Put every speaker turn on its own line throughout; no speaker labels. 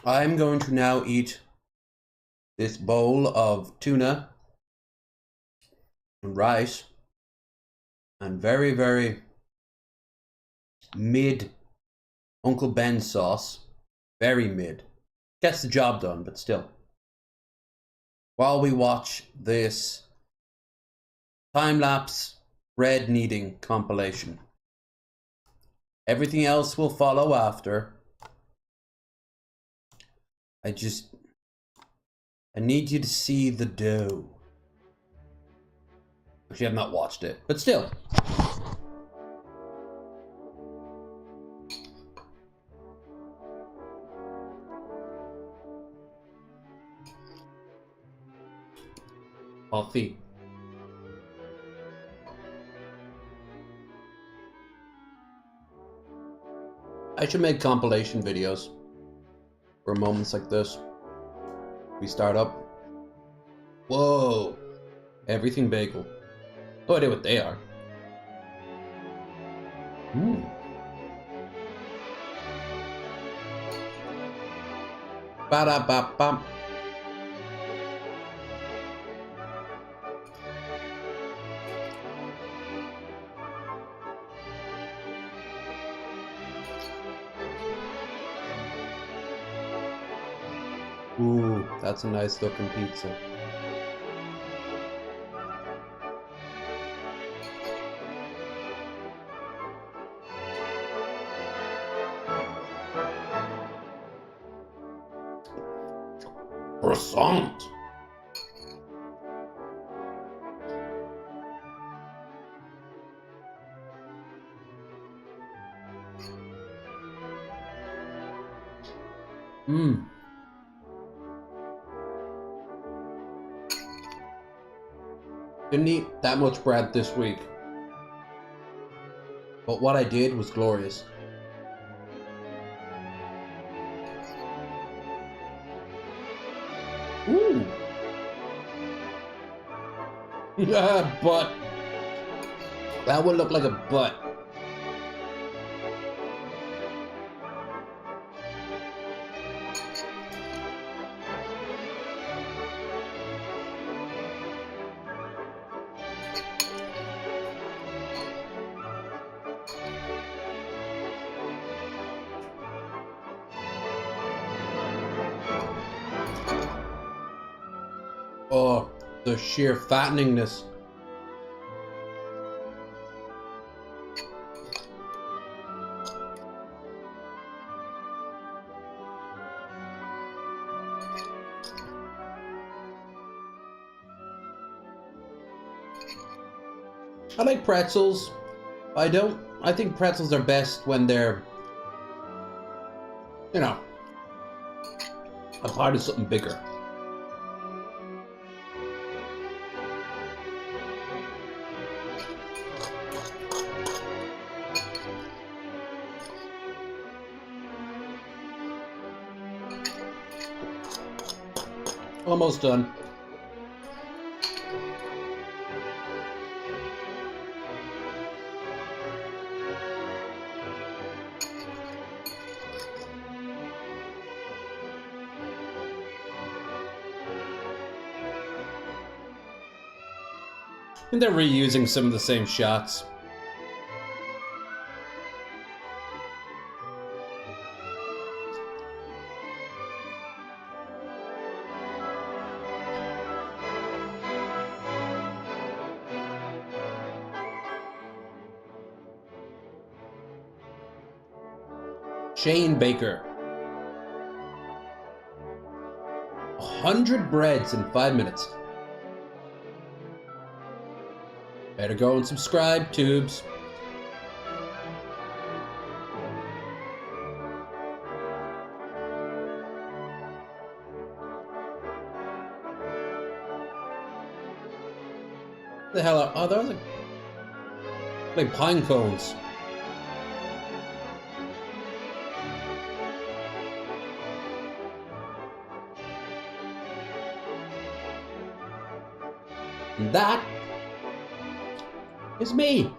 I'm going to now eat this bowl of tuna and rice and very, very mid Uncle Ben sauce. Very mid. Gets the job done, but still. While we watch this time-lapse bread kneading compilation. Everything else will follow after. I need you to see the dough. Actually, I've not watched it, but still. Coffee. I should make compilation videos for moments like this. We start up. Whoa. Everything bagel. No idea what they are. Ba-da-ba-bum. Ooh, that's a nice looking pizza. Croissant. Didn't eat that much bread this week. But what I did was glorious. Ooh. Yeah, butt. That would look like a butt. Oh, the sheer fatteningness. I like pretzels. I think pretzels are best when they're, you know, a part of something bigger. Almost done. And they're reusing some of the same shots. Shane Baker. 100 breads in 5 minutes. Better go and subscribe, tubes. The hell are those? Like pine cones. And that is me.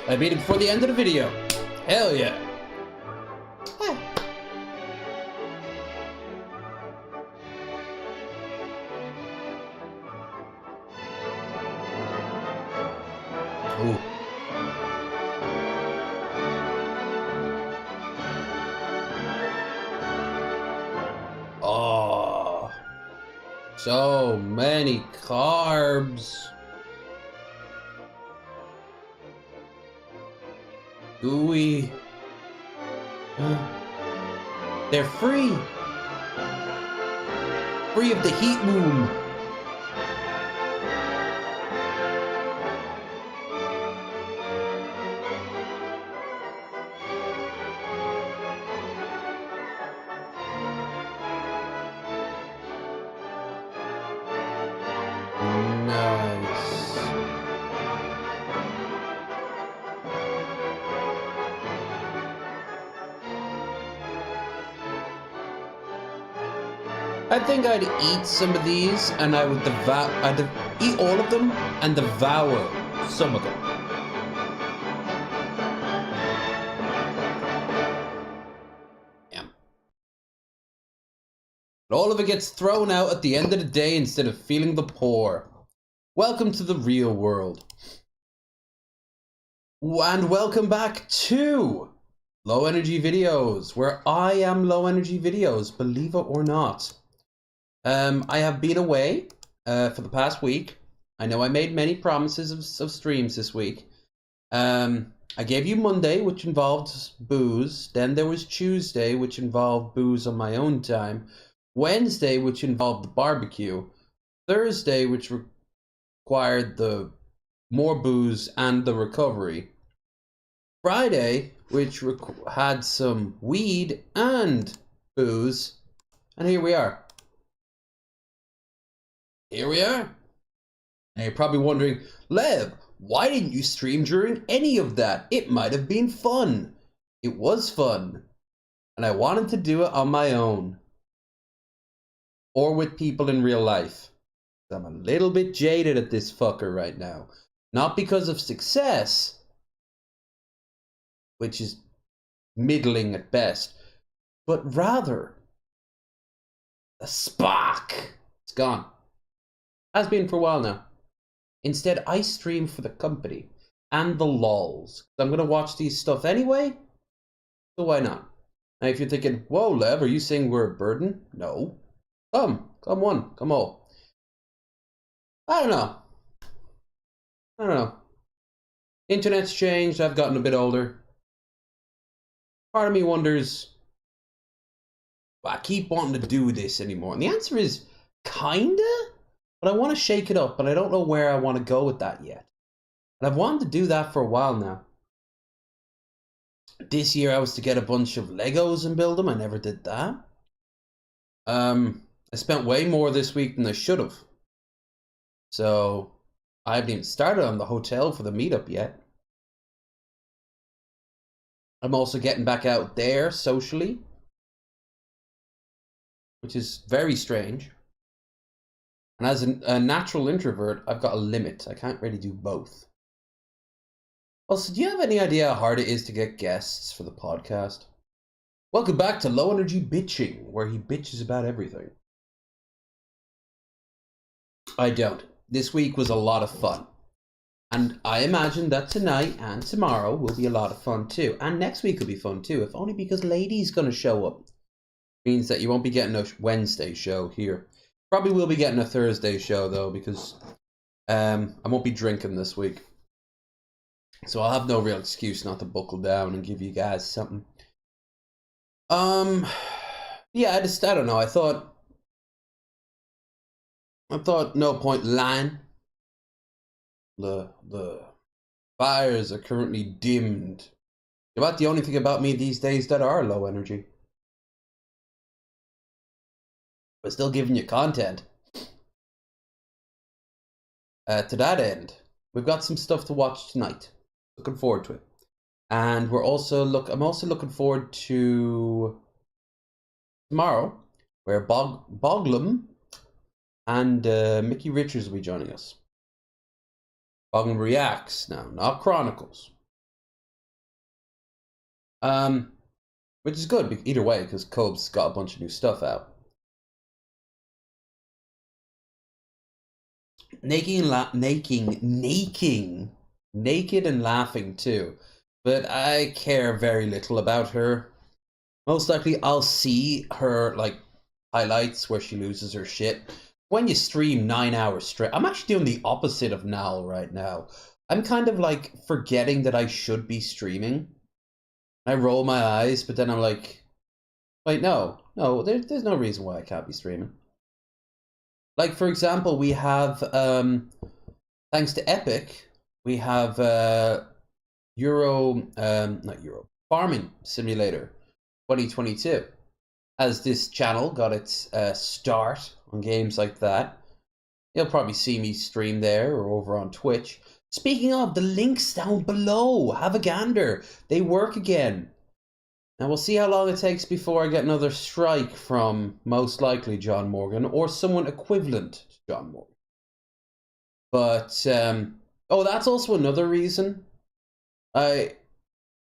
I beat it before the end of the video. Hell yeah. Ooh. Oh, so many carbs. Gooey. They're free. Free of the heat womb. Nice. I think I'd eat some of these and I would I'd eat all of them and devour some of them. Yeah. But all of it gets thrown out at the end of the day instead of feeling the poor. Welcome to the real world. And welcome back to Low Energy Videos, where I am Low Energy Videos, believe it or not. I have been away for the past week. I know I made many promises of streams this week. I gave you Monday, which involved booze. Then there was Tuesday, which involved booze on my own time. Wednesday, which involved the barbecue. Thursday, which required the more booze and the recovery. Friday, which had some weed and booze. And here we are. Here we are. Now you're probably wondering, Lev, why didn't you stream during any of that? It might have been fun. It was fun. And I wanted to do it on my own. Or with people in real life. I'm a little bit jaded at this fucker right now. Not because of success, which is middling at best, but rather the spark. It's gone. Has been for a while now. Instead, I stream for the company and the lols. I'm going to watch these stuff anyway, so why not? Now, if you're thinking, whoa, Lev, are you saying we're a burden? No. Come one, come all. I don't know. Internet's changed, I've gotten a bit older. Part of me wonders, do I keep wanting to do this anymore? And the answer is, kinda? But I want to shake it up, and I don't know where I want to go with that yet. And I've wanted to do that for a while now. This year I was to get a bunch of Legos and build them. I never did that. I spent way more this week than I should have. So I haven't even started on the hotel for the meetup yet. I'm also getting back out there socially, which is very strange. And as a natural introvert, I've got a limit. I can't really do both. Also, do you have any idea how hard it is to get guests for the podcast? Welcome back to Low Energy Bitching, where he bitches about everything. I don't. This week was a lot of fun. And I imagine that tonight and tomorrow will be a lot of fun too. And next week will be fun too, if only because Lady's going to show up. Means that you won't be getting a Wednesday show here. Probably will be getting a Thursday show though, because I won't be drinking this week. So I'll have no real excuse not to buckle down and give you guys something. Yeah, I don't know. I thought no point lying. The fires are currently dimmed. About the only thing about me these days that are low energy. But still giving you content. To that end, we've got some stuff to watch tonight. Looking forward to it. And I'm also looking forward to tomorrow, where Boglum and Mickey Richards will be joining us. Boglum reacts now, not chronicles. Which is good either way, because Cobb's got a bunch of new stuff out. Naking naked and laughing too. But I care very little about her. Most likely I'll see her like highlights where she loses her shit. When you stream 9 hours straight, I'm actually doing the opposite of Nal right now. I'm kind of like forgetting that I should be streaming. I roll my eyes, but then I'm like, wait, no, there's no reason why I can't be streaming. Like, for example, we have, thanks to Epic, we have Farming Simulator 2022. As this channel got its start on games like that, you'll probably see me stream there or over on Twitch. Speaking of, the links down below, have a gander. They work again. Now we'll see how long it takes before I get another strike from most likely John Morgan or someone equivalent to John Morgan. But oh, that's also another reason. I'm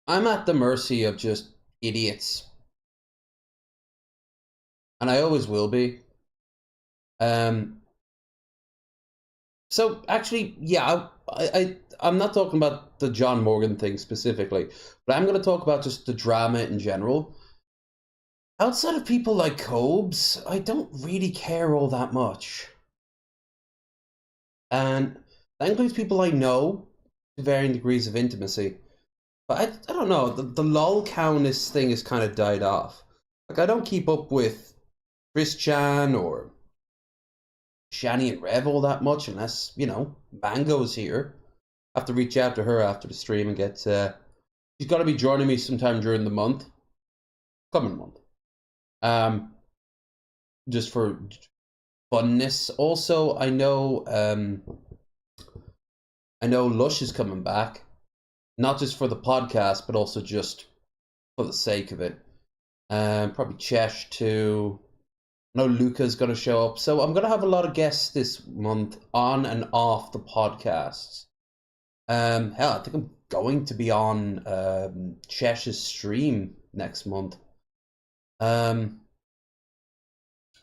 at the mercy of just idiots, and I always will be. So actually, yeah, I'm not talking about the John Morgan thing specifically, but I'm going to talk about just the drama in general. Outside of people like Cobes, I don't really care all that much. And that includes people I know to varying degrees of intimacy. But I don't know, the lol countess thing has kind of died off. Like, I don't keep up with Chris-chan or Shani and Rev all that much unless, you know, Mango's here. I have to reach out to her after the stream and get, she's got to be joining me sometime during the month. Coming month. Just for funness. Also, I know Lush is coming back. Not just for the podcast, but also just for the sake of it. Probably Chesh too. I know Luca's going to show up. So I'm going to have a lot of guests this month on and off the podcasts. Hell, I think I'm going to be on Chesh's stream next month. But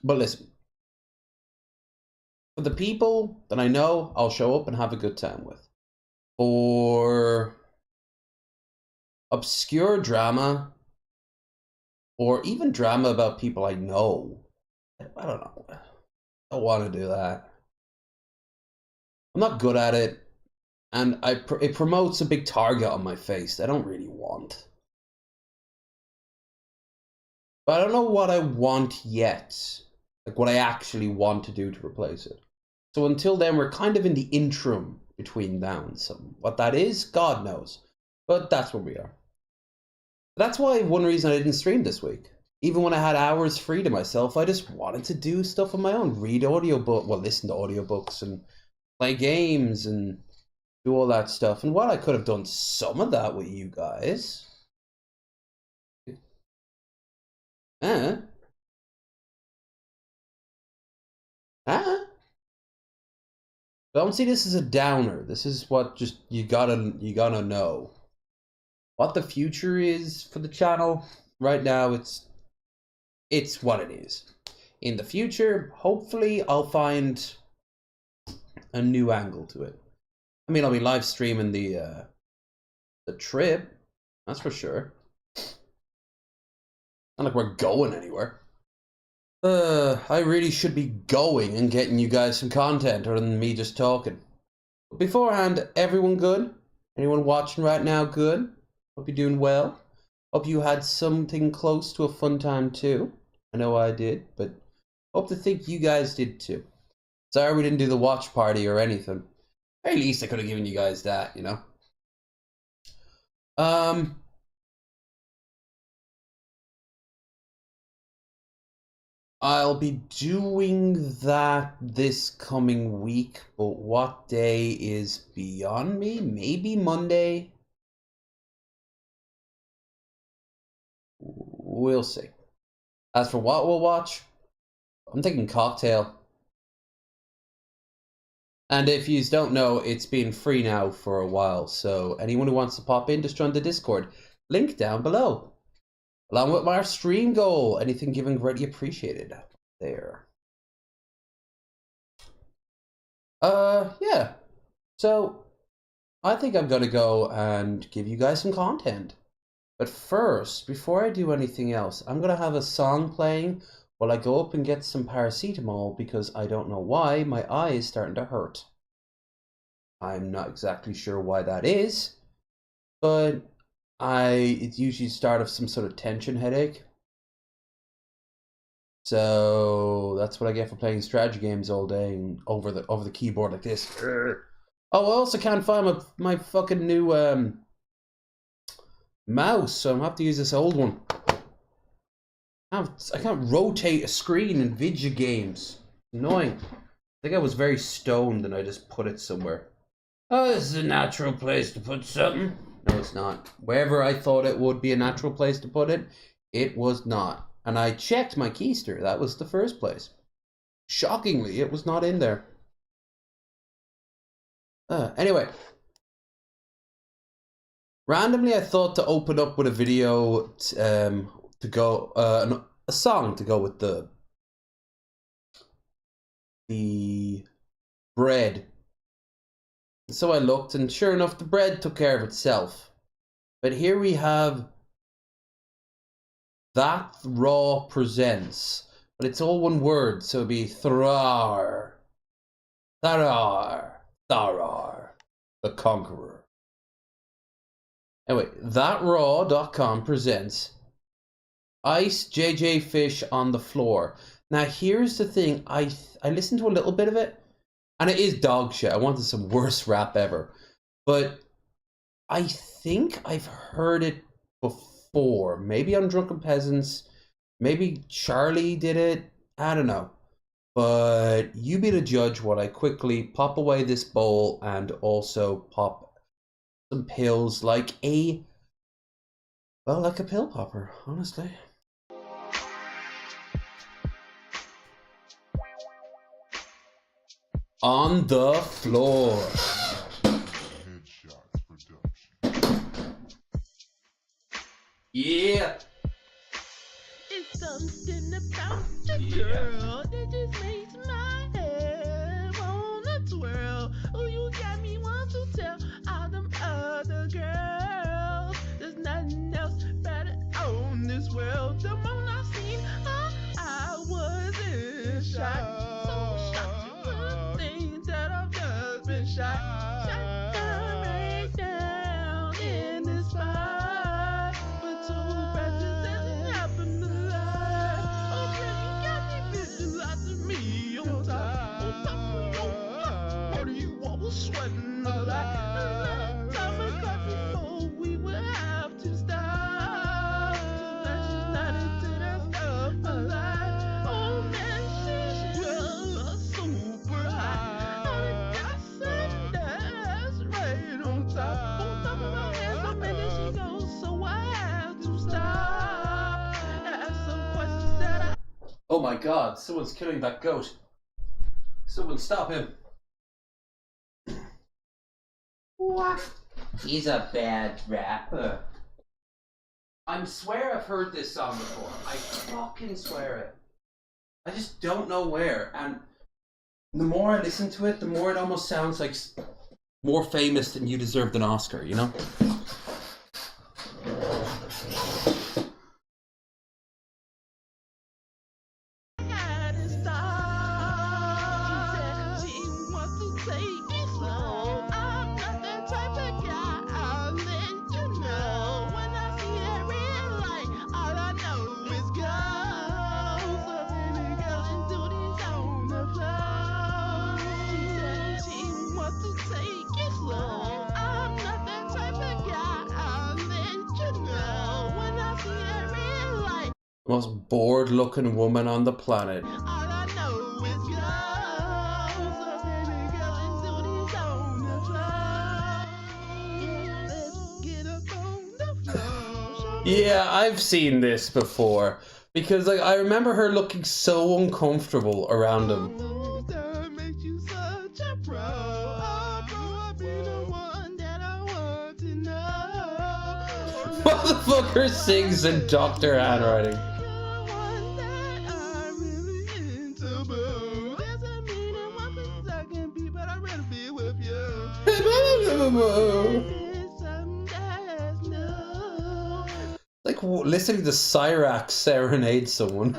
listen, for the people that I know, I'll show up and have a good time with. For obscure drama, or even drama about people I know, I don't know. I don't want to do that. I'm not good at it, and it promotes a big target on my face that I don't really want. But I don't know what I want yet, like what I actually want to do to replace it. So until then, we're kind of in the interim between downs. So what that is, God knows. But that's where we are. That's why one reason I didn't stream this week. Even when I had hours free to myself, I just wanted to do stuff on my own. Read audiobook, well, listen to audiobooks and play games and do all that stuff. And while I could have done some of that with you guys, don't see this as a downer. This is what just you gotta know. What the future is for the channel right now, it's what it is. In the future, hopefully I'll find a new angle to it. I mean, I'll be live streaming the trip, that's for sure. Not like we're going anywhere. I really should be going and getting you guys some content other than me just talking. But beforehand, everyone good? Anyone watching right now good? Hope you're doing well. Hope you had something close to a fun time too. I know I did, but hope to think you guys did too. Sorry we didn't do the watch party or anything. At least I could have given you guys that, you know. I'll be doing that this coming week, but what day is beyond me? Maybe Monday? We'll see. As for what we'll watch, I'm thinking Cocktail. And if you don't know, it's been free now for a while, so anyone who wants to pop in, just join the Discord. Link down below. Along with our stream goal, anything given greatly appreciated there. Yeah. So I think I'm gonna go and give you guys some content. But first, before I do anything else, I'm gonna have a song playing while I go up and get some paracetamol because I don't know why my eye is starting to hurt. I'm not exactly sure why that is, but it's usually the start of some sort of tension headache. So that's what I get for playing strategy games all day and over the keyboard like this. Oh, I also can't find my fucking new mouse, so I'm gonna have to use this old one. I can't rotate a screen in video games. Annoying. I think I was very stoned and I just put it somewhere. Oh, this is a natural place to put something. No, it's not. Wherever I thought it would be a natural place to put it, it was not. And I checked my keister. That was the first place. Shockingly, it was not in there. Anyway. Randomly, I thought to open up with a video to go... a song to go with the bread. So I looked, and sure enough, the bread took care of itself. But here we have That Raw Presents. But it's all one word, so it'd be Thrar. Tharar. Tharar. The Conqueror. Anyway, ThatRaw.com presents Ice JJ Fish on the Floor. Now, here's the thing. I listened to a little bit of it, and it is dog shit. I wanted some worst rap ever. But I think I've heard it before. Maybe on Drunken Peasants. Maybe Charlie did it. I don't know. But you be the judge while I quickly pop away this bowl and also pop some pills like a pill popper, honestly. On the floor. Yeah.
It's something about the girl that just makes my head wanna twirl. Oh, you got me want to tell all them other girls there's nothing else better on this world. The moment I seen her, I was in shock. So shocked to the things that I've just been shocked. Shot down right down in this spot. But too bad this doesn't happen a lot. Oh, girl, you got me visualizing me on top of your what do you want? Was sweating a lot. Another time I got before we would have to stop. Too bad she's not into that stuff a lot. Oh man, she's just super hot. I got some that's right on top. On top of my head, so many she goes, so I have to stop. Ask some questions that I.
Oh my god, someone's killing that goat. Someone stop him. What? He's a bad rapper. I swear I've heard this song before. I fucking swear it. I just don't know where. And the more I listen to it, the more it almost sounds like more famous than You Deserved an Oscar, you know?
Gotta stop. She said she wants to take it slow. I'm not that type of guy. I'll let you know. When I see that red light, all I know is go. So baby girl, and do this on the floor. She said she wants to take it slow. I'm not that type of guy. I'll let you know. When I see that red light.
Most bored looking woman on the planet.
All I know is go. So baby girl, and do this on the floor. Let's get up on the floor.
Yeah, I've seen this before. Because like I remember her looking so uncomfortable around him.
That makes you such a pro. Oh, bro, I'll be the one that I want to know.
Motherfucker sings in doctor handwriting. Like listening to Cyrax serenade someone.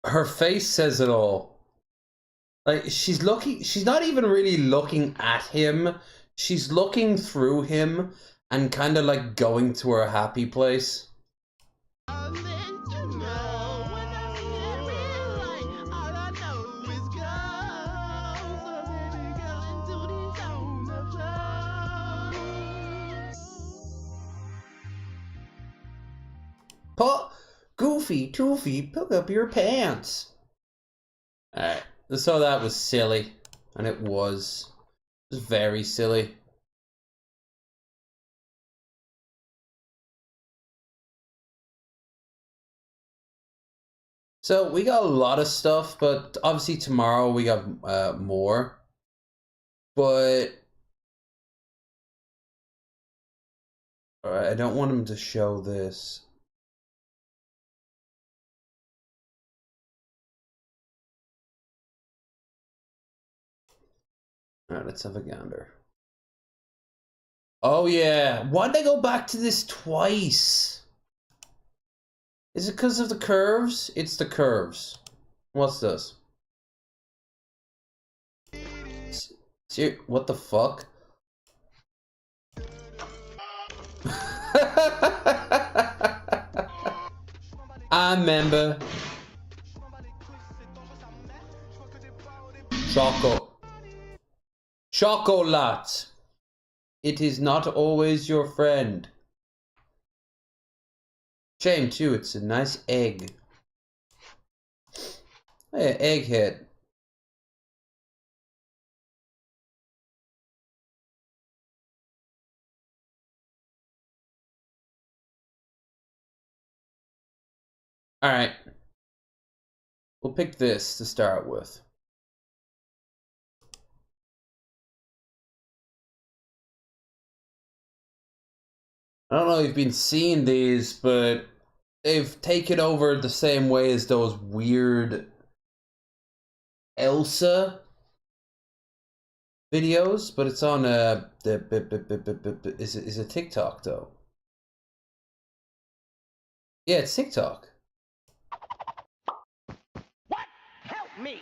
Her face says it all. Like, she's not even really looking at him. She's looking through him and kind of like going to her happy place. Goofy, Toofy, pick up your pants. Alright, so that was silly. And it was very silly. So we got a lot of stuff, but obviously tomorrow we got more. But I don't want him to show this. Alright, let's have a gander. Oh yeah, why'd they go back to this twice? Is it because of the curves? It's the curves. What's this? See, what the fuck? I remember. Chocolate. It is not always your friend. Shame too, it's a nice egg. Hey, egghead. Alright. We'll pick this to start with. I don't know if you've been seeing these, but they've taken over the same way as those weird Elsa videos, but it's on is it TikTok though? Yeah, it's TikTok.
What? Help me.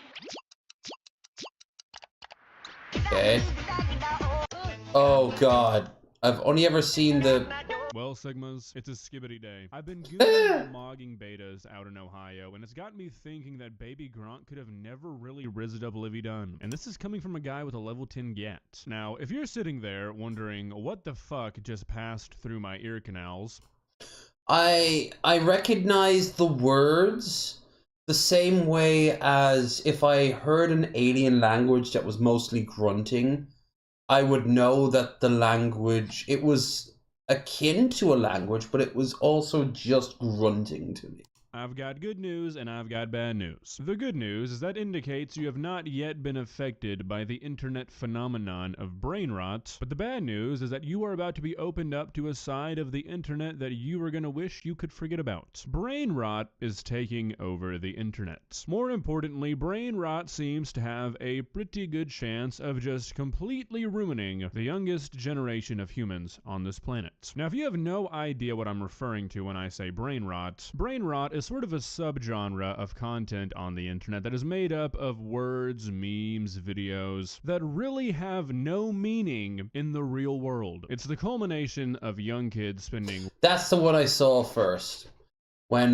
Okay. Oh god. I've only ever seen the...
Well, Sigmas, it's a skibbity day. I've been googling mogging betas out in Ohio, and it's got me thinking that Baby Grunt could have never really rizzed up Livy Dunn. And this is coming from a guy with a level 10 get. Now, if you're sitting there wondering what the fuck just passed through my ear canals...
I recognize the words the same way as if I heard an alien language that was mostly grunting, I would know that the language, it was akin to a language, but it was also just grunting to me.
I've got good news and I've got bad news. The good news is that indicates you have not yet been affected by the internet phenomenon of brain rot, but the bad news is that you are about to be opened up to a side of the internet that you are gonna wish you could forget about. Brain rot is taking over the internet. More importantly, brain rot seems to have a pretty good chance of just completely ruining the youngest generation of humans on this planet. Now, if you have no idea what I'm referring to when I say brain rot is sort of a subgenre of content on the internet that is made up of words, memes, videos that really have no meaning in the real world. It's the culmination of young kids spending...
That's the one I saw first. When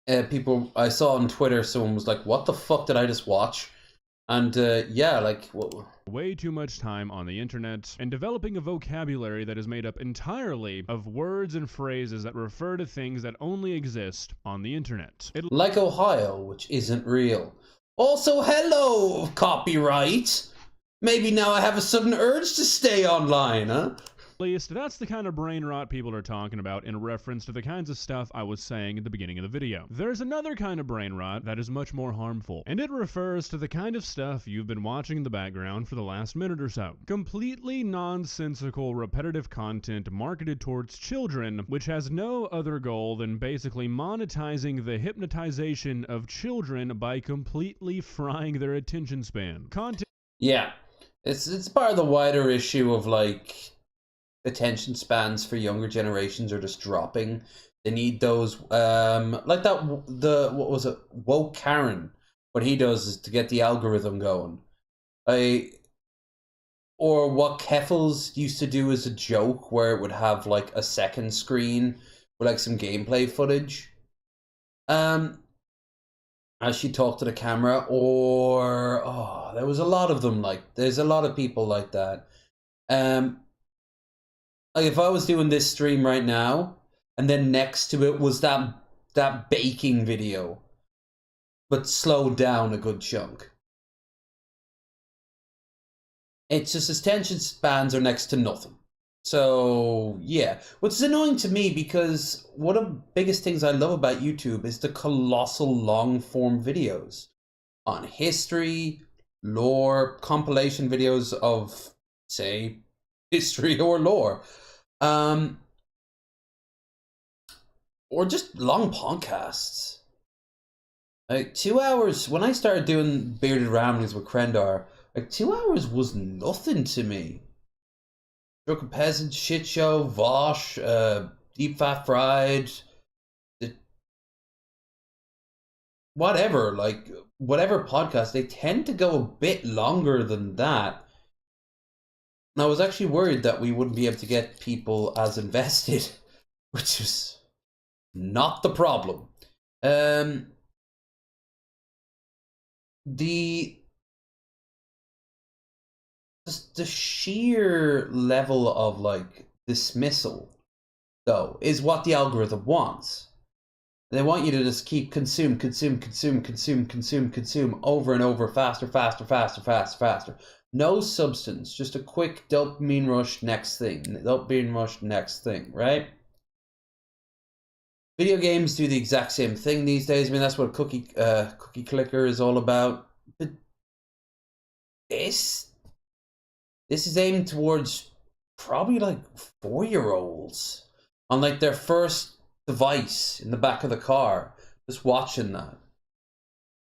I saw on Twitter, someone was like, what the fuck did I just watch? And yeah, like what?
Way too much time on the internet and developing a vocabulary that is made up entirely of words and phrases that refer to things that only exist on the internet.
Like Ohio, which isn't real. Also, hello, copyright. Maybe now I have a sudden urge to stay online, huh?
At least, that's the kind of brain rot people are talking about in reference to the kinds of stuff I was saying at the beginning of the video. There's another kind of brain rot that is much more harmful, and it refers to the kind of stuff you've been watching in the background for the last minute or so. Completely nonsensical, repetitive content marketed towards children, which has no other goal than basically monetizing the hypnotization of children by completely frying their attention span.
Yeah, it's part of the wider issue of like attention spans for younger generations are just dropping. They need those like that what was it, Woke Karen. What he does is to get the algorithm going. Or what Keffels used to do as a joke, where it would have like a second screen with like some gameplay footage as she talked to the camera. Or there was a lot of them, like there's a lot of people like that. Like if I was doing this stream right now, and then next to it was that baking video, but slowed down a good chunk. It's just his attention spans are next to nothing. So yeah, which is annoying to me because one of the biggest things I love about YouTube is the colossal long form videos on history, lore, compilation videos of, say, history or lore. Or just long podcasts. Like 2 hours, when I started doing Bearded Ramblings with Krendar, like 2 hours was nothing to me. Drunken Peasant, Shit Show, Vosh, Deep Fat Fried, whatever, like, whatever podcast, they tend to go a bit longer than that. And I was actually worried that we wouldn't be able to get people as invested, which is not the problem. The sheer level of like dismissal, though, is what the algorithm wants. They want you to just keep consume over and over, faster. No substance, just a quick dopamine rush, next thing, right? Video games do the exact same thing these days. I mean, that's what Cookie Clicker is all about. But this is aimed towards probably like 4-year-olds on like their first device in the back of the car, just watching that.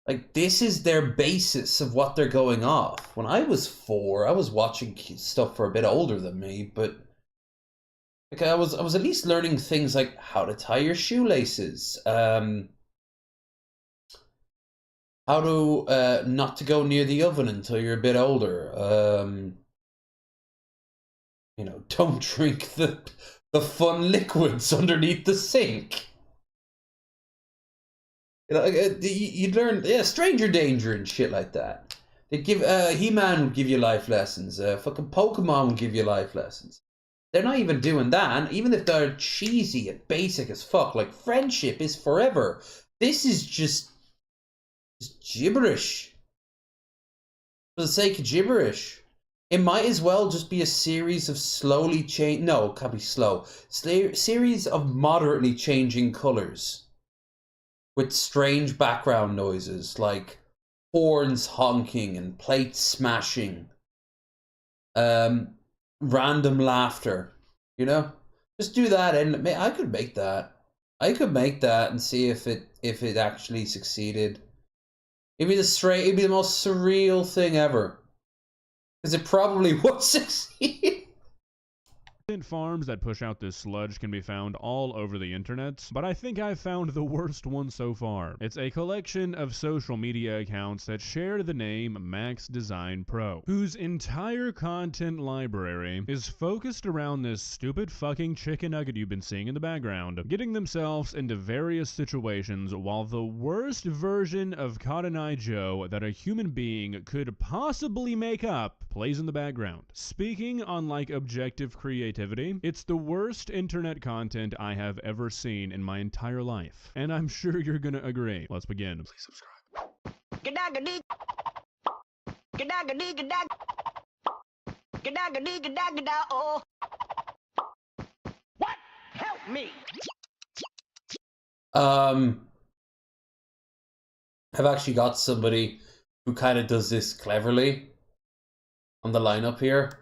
Like, this is their basis of what they're going off. When I was 4, I was watching stuff for a bit older than me, but like I was at least learning things like how to tie your shoelaces, how to not to go near the oven until you're a bit older. You know, don't drink the fun liquids underneath the sink. You know, you learn, yeah, stranger danger and shit like that. They give He-Man would give you life lessons. Fucking Pokemon would give you life lessons. They're not even doing that, and even if they're cheesy and basic as fuck, like friendship is forever. This is just gibberish. For the sake of gibberish. It might as well just be a series of slowly no, it can't be slow. Series of moderately changing colors. With strange background noises, like horns honking and plates smashing. Random laughter, you know? Just do that, and I could make that. I could make that and see if it actually succeeded. It'd be the most surreal thing ever. Because it probably would succeed.
Farms that push out this sludge can be found all over the internet, but I think I've found the worst one so far. It's a collection of social media accounts that share the name Max Design Pro, whose entire content library is focused around this stupid fucking chicken nugget you've been seeing in the background, getting themselves into various situations while the worst version of Cotton Eye Joe that a human being could possibly make up plays in the background. Speaking on like objective creativity, it's the worst internet content I have ever seen in my entire life. And I'm sure you're gonna agree. Let's begin. Please subscribe.
Oh. What? Help me!
I've actually got somebody who kind of does this cleverly on the lineup here.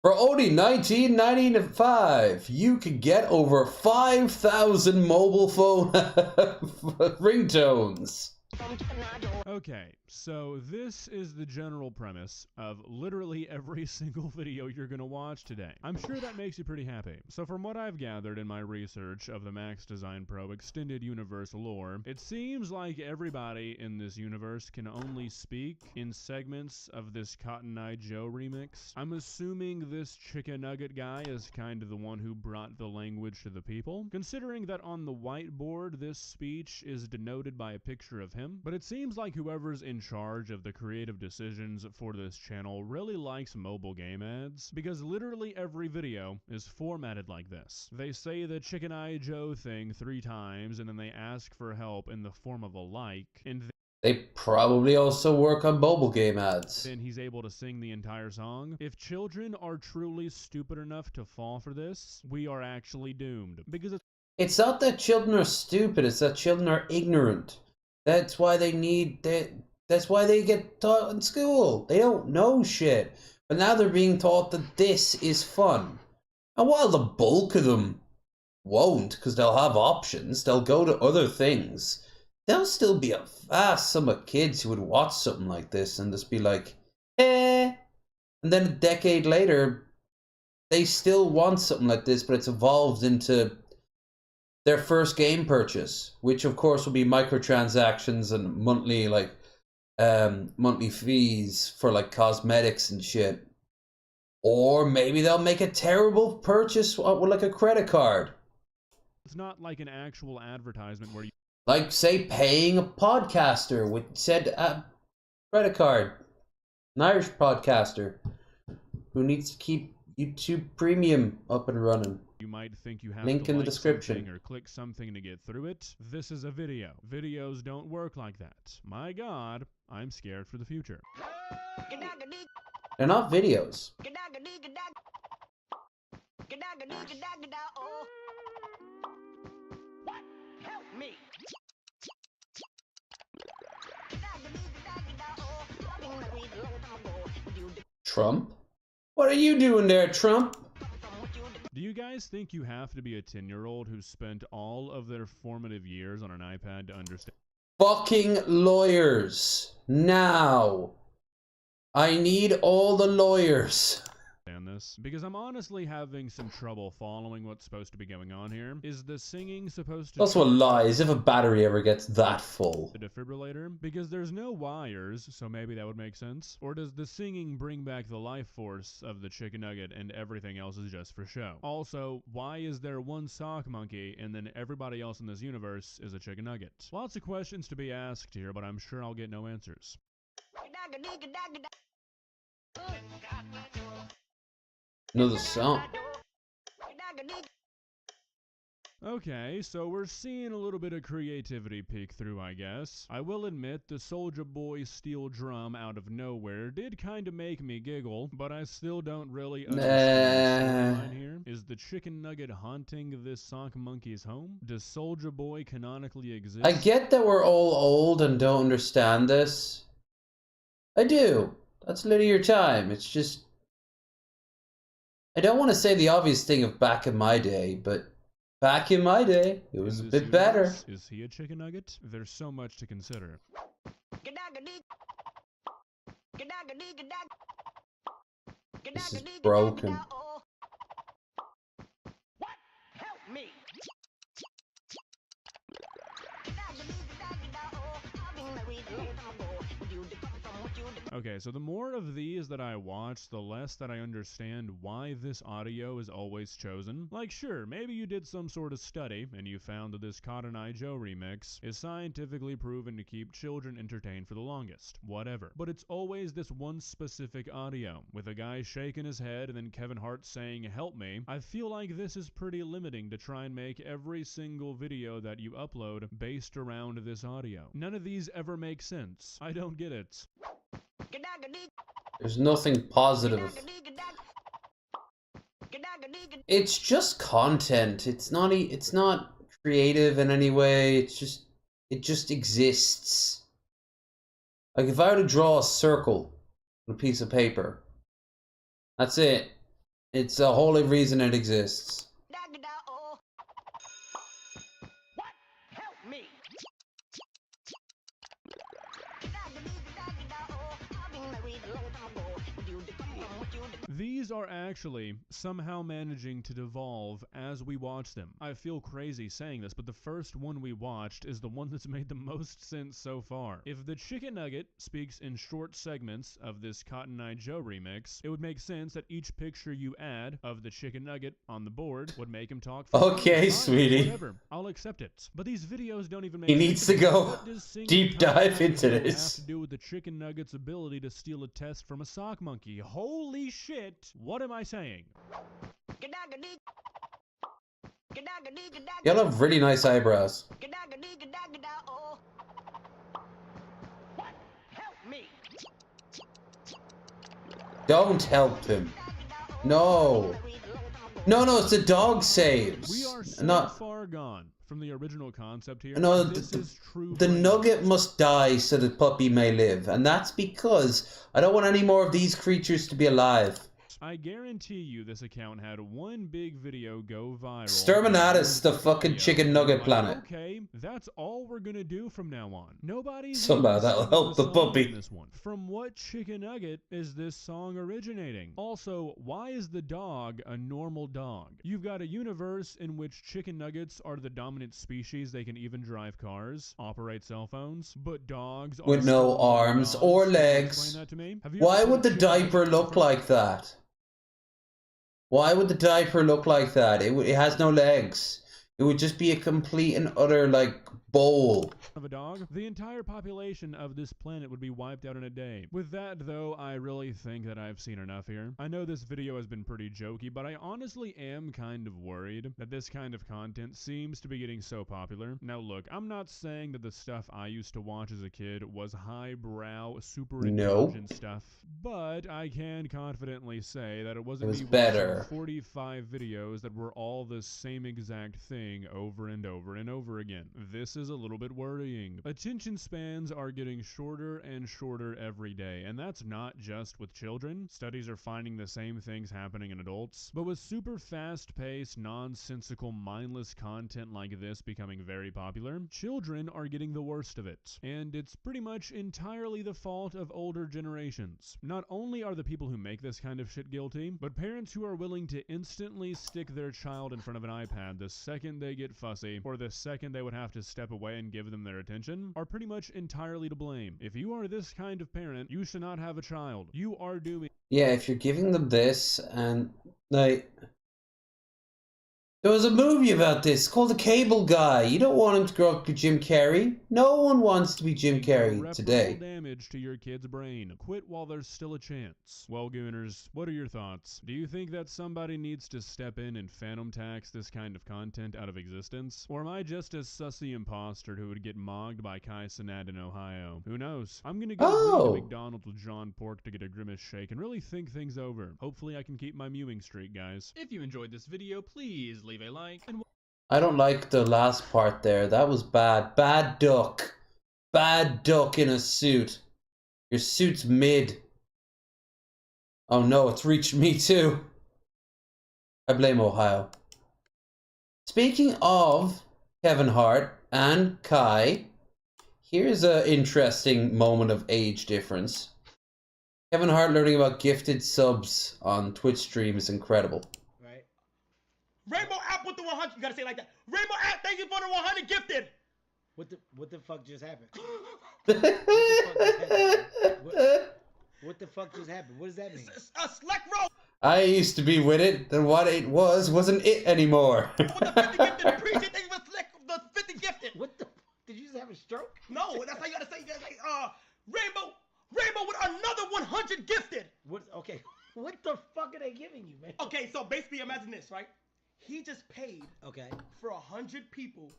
For only $19.95, you can get over 5,000 mobile phone ringtones.
Okay, so this is the general premise of literally every single video you're gonna watch today. I'm sure that makes you pretty happy. So from what I've gathered in my research of the Max Design Pro Extended Universe lore, it seems like everybody in this universe can only speak in segments of this Cotton Eye Joe remix. I'm assuming this chicken nugget guy is kind of the one who brought the language to the people, considering that on the whiteboard this speech is denoted by a picture of him, but it seems like whoever's in charge of the creative decisions for this channel really likes mobile game ads, because literally every video is formatted like this. They say the Chicken Eye Joe thing 3 times, and then they ask for help in the form of a like, and
they probably also work on mobile game ads.
Then he's able to sing the entire song. If children are truly stupid enough to fall for this, we are actually doomed, because
it's not that children are stupid, it's that children are ignorant. That's why that's why they get taught in school. They don't know shit. But now they're being taught that this is fun. And while the bulk of them won't, because they'll have options, they'll go to other things, there'll still be a vast sum of kids who would watch something like this and just be like, eh. And then a decade later, they still want something like this, but it's evolved into their first game purchase, which of course will be microtransactions and monthly monthly fees for like cosmetics and shit. Or maybe they'll make a terrible purchase with like a credit card.
it's not like an actual advertisement where you
Like say paying a podcaster with said credit card. An Irish podcaster who needs to keep YouTube Premium up and running.
might think you have
Link
to
in the
like
description.
something or click something to get through it. This is a video. Videos don't work like that. My God, I'm scared for the future.
They're not videos.
What? Help me!
Trump? What are you doing there, Trump?
Do you guys think you have to be a 10-year-old who spent all of their formative years on an iPad to understand
Fucking lawyers. Now. I need all the lawyers.
this? Because I'm honestly having some trouble following what's supposed to be going on here. Is the singing supposed to
That's what lies if a battery ever gets that full.
the defibrillator? Because there's no wires, so maybe that would make sense. Or does the singing bring back the life force of the chicken nugget and everything else is just for show? Also, why is there one sock monkey and then everybody else in this universe is a chicken nugget? Lots of questions to be asked here, but I'm sure I'll get no answers.
Another song.
Okay, so we're seeing a little bit of creativity peek through, I guess. I will admit the Soulja Boy steel drum out of nowhere did kind of make me giggle, but I still don't really understand the storyline here. Is the chicken nugget haunting this sock monkey's home? Does Soulja Boy canonically exist?
I get that we're all old and don't understand this. I do. That's linear time. It's just... I don't want to say the obvious thing of back in my day, but back in my day, it was a
In this
bit better.
universe, is he a chicken nugget? There's so much to consider.
This is broken.
What? Help me.
Okay, so the more of these that I watch, the less that I understand why this audio is always chosen. Like, sure, maybe you did some sort of study, and you found that this Cotton Eye Joe remix is scientifically proven to keep children entertained for the longest. Whatever. But it's always this one specific audio, with a guy shaking his head and then Kevin Hart saying, "Help me." I feel like this is pretty limiting to try and make every single video that you upload based around this audio. None of these ever make sense. I don't get it.
There's nothing positive. It's just content. It's not creative in any way. It just exists. Like if I were to draw a circle on a piece of paper, that's it. It's the whole reason it exists.
What? Help me.
These are actually somehow managing to devolve as we watch them. I feel crazy saying this, but the first one we watched is the one that's made the most sense so far. If the Chicken Nugget speaks in short segments of this Cotton Eye Joe remix, it would make sense that each picture you add of the Chicken Nugget on the board would make him talk.
Okay, sweetie.
Whatever, I'll accept it. But these videos don't even make
He
sense.
needs to go deep dive into
Have
this.
to do with the Chicken Nugget's ability to steal a test from a sock monkey. Holy shit! What am I saying?
Y'all have really nice eyebrows.
What? Help me.
Don't help him. No. No, it's the dog saves.
We are so
Not
far gone from the original concept here.
No,
This is true.
the nugget must die so the puppy may live, and that's because I don't want any more of these creatures to be alive.
I guarantee you this account had one big video go viral.
Exterminatus, the fucking chicken nugget planet.
Okay, that's all we're gonna do from now on. Nobody's
Somehow
even
that'll
singing
help the
song
puppy.
in this one. From what chicken nugget is this song originating? Also, why is the dog a normal dog? You've got a universe in which chicken nuggets are the dominant species. They can even drive cars, operate cell phones, but dogs are
With no
still
arms
dogs.
or
Can you
legs.
explain that to me? Have you
Why
ever
would
seen
the
a chicken
diaper
nugget
look
from-
like that? Why would the diaper look like that? It has no legs. It would just be a complete and utter, like, bowl.
of a dog? The entire population of this planet would be wiped out in a day. With that, though, I really think that I've seen enough here. I know this video has been pretty jokey, but I honestly am kind of worried that this kind of content seems to be getting so popular. Now look, I'm not saying that the stuff I used to watch as a kid was highbrow, super indulgent stuff, but I can confidently say that it wasn't
It was
me
better.
watching 45 videos that were all the same exact thing over and over and over again. This is a little bit worrying. Attention spans are getting shorter and shorter every day, and that's not just with children. Studies are finding the same things happening in adults, but with super fast-paced, nonsensical, mindless content like this becoming very popular, children are getting the worst of it, and it's pretty much entirely the fault of older generations. Not only are the people who make this kind of shit guilty, but parents who are willing to instantly stick their child in front of an iPad the second they get fussy, or the second they would have to step away and give them their attention, are pretty much entirely to blame. If you are this kind of parent, you should not have a child. You are doing...
Yeah, if you're giving them this and, like... There was a movie about this called The Cable Guy. You don't want him to grow up to be Jim Carrey. No one wants to be Jim Carrey today.
Irreparable damage to your kid's brain. Quit while there's still a chance. Well, Gooners, what are your thoughts? Do you think that somebody needs to step in and phantom tax this kind of content out of existence? Or am I just a sussy imposter who would get mogged by Kai Cenat in Ohio? Who knows? I'm gonna go to McDonald's with John Pork to get a grimace shake and really think things over. Hopefully I can keep my mewing streak, guys. If you enjoyed this video, please leave a like and
I don't like the last part there. That was bad. Bad duck. Bad duck in a suit. Your suit's mid. Oh no, it's reached me too. I blame Ohio. Speaking of Kevin Hart and Kai, Here's an interesting moment of age difference. Kevin Hart learning about gifted subs on Twitch stream is incredible.
Right. Rainbow app with the 100. You gotta say it like that. Rainbow app, thank you for the 100 gifted. What the fuck just happened? What the fuck just happened? What does that mean? A select roll.
I used to be with it, then what it wasn't it anymore.
With the 50 gifted, appreciate thank you for the 50 gifted.
What the? Did you just have a stroke?
No, that's how you gotta say. You gotta say, Rainbow with another 100 gifted.
What? Okay. What the fuck are they giving you, man?
Okay, so basically imagine this, right? He just paid
Okay.
for 100 people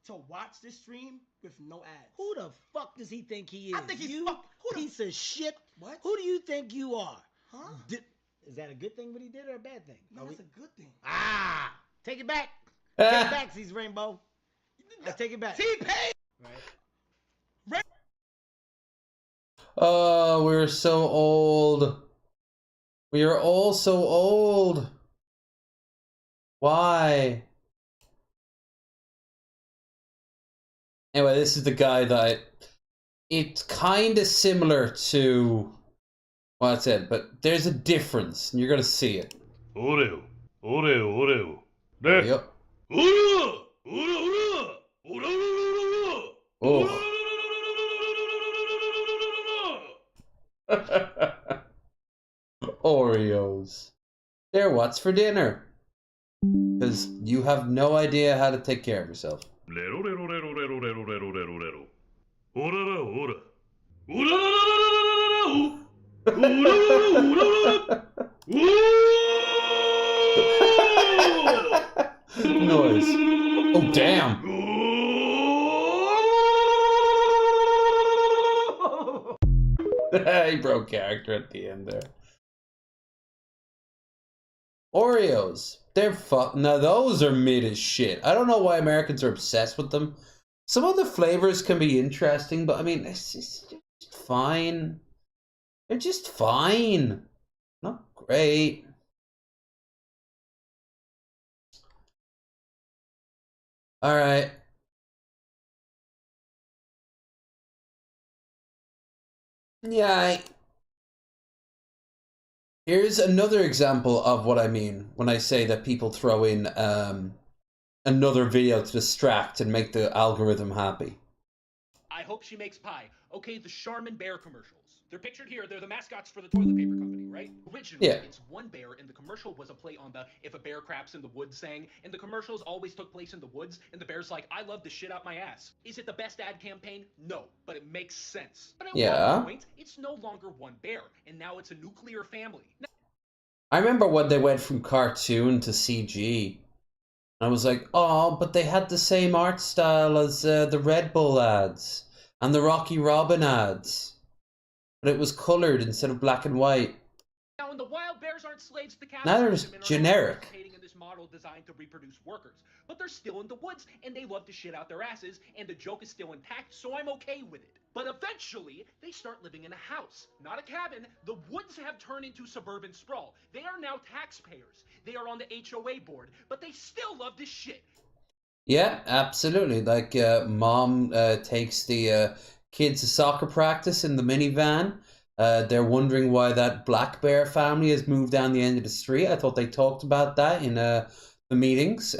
to watch this stream with no ads.
Who the fuck does he think he is?
I think he's
you
fuck. Who the
piece of shit.
What?
Who do you think you are?
Huh?
Is that a good thing what he did or a bad thing?
No, that's a good thing.
Ah! Take it back. Take it back, C's Rainbow. I take it back.
T-Pain!
Right.
Oh, we're so old. We are all so old. Why? Anyway, this is the guy that it's kind of similar to what I said, but there's a difference, and you're gonna see it.
Oreo, Oreo, Oreo.
Yep.
Oreo, Oreo, Oreo,
Oh. Oreos. They're what's for dinner. Because you have no idea how to take care of yourself. Noise. Oh, damn. He broke character at the end there. Oreos. They're now those are mid as shit. I don't know why Americans are obsessed with them. Some of the flavors can be interesting, but I mean, it's just fine. They're just fine. Not great. Alright. Yeah. Here's another example of what I mean when I say that people throw in another video to distract and make the algorithm happy.
I hope she makes pie. Okay, the Charmin Bear commercials. They're pictured here. They're the mascots for the toilet paper company, right? Originally,
Yeah.
It's one bear, and the commercial was a play on the "if a bear craps in the woods" saying, and the commercials always took place in the woods, and the bear's like, "I love the shit out my ass." Is it the best ad campaign? No, but it makes sense. But at
Yeah.
one point, it's no longer one bear, and now it's a nuclear family.
I remember when they went from cartoon to CG. I was like, oh, but they had the same art style as the Red Bull ads and the Rocky Robin ads. But it was colored instead of black and white.
Now, in the wild, bears aren't slaves to
Now they're
capitalism
just
and are not
generic.
participating in this model designed to reproduce workers. But they're still in the woods, and they love to shit out their asses, and the joke is still intact, so I'm okay with it. But eventually, they start living in a house, not a cabin. The woods have turned into suburban sprawl. They are now taxpayers. They are on the HOA board, but they still love this shit.
Yeah, absolutely. Like mom takes the kids to soccer practice in the minivan. They're wondering why that black bear family has moved down the end of the street. I thought they talked about that in the meetings.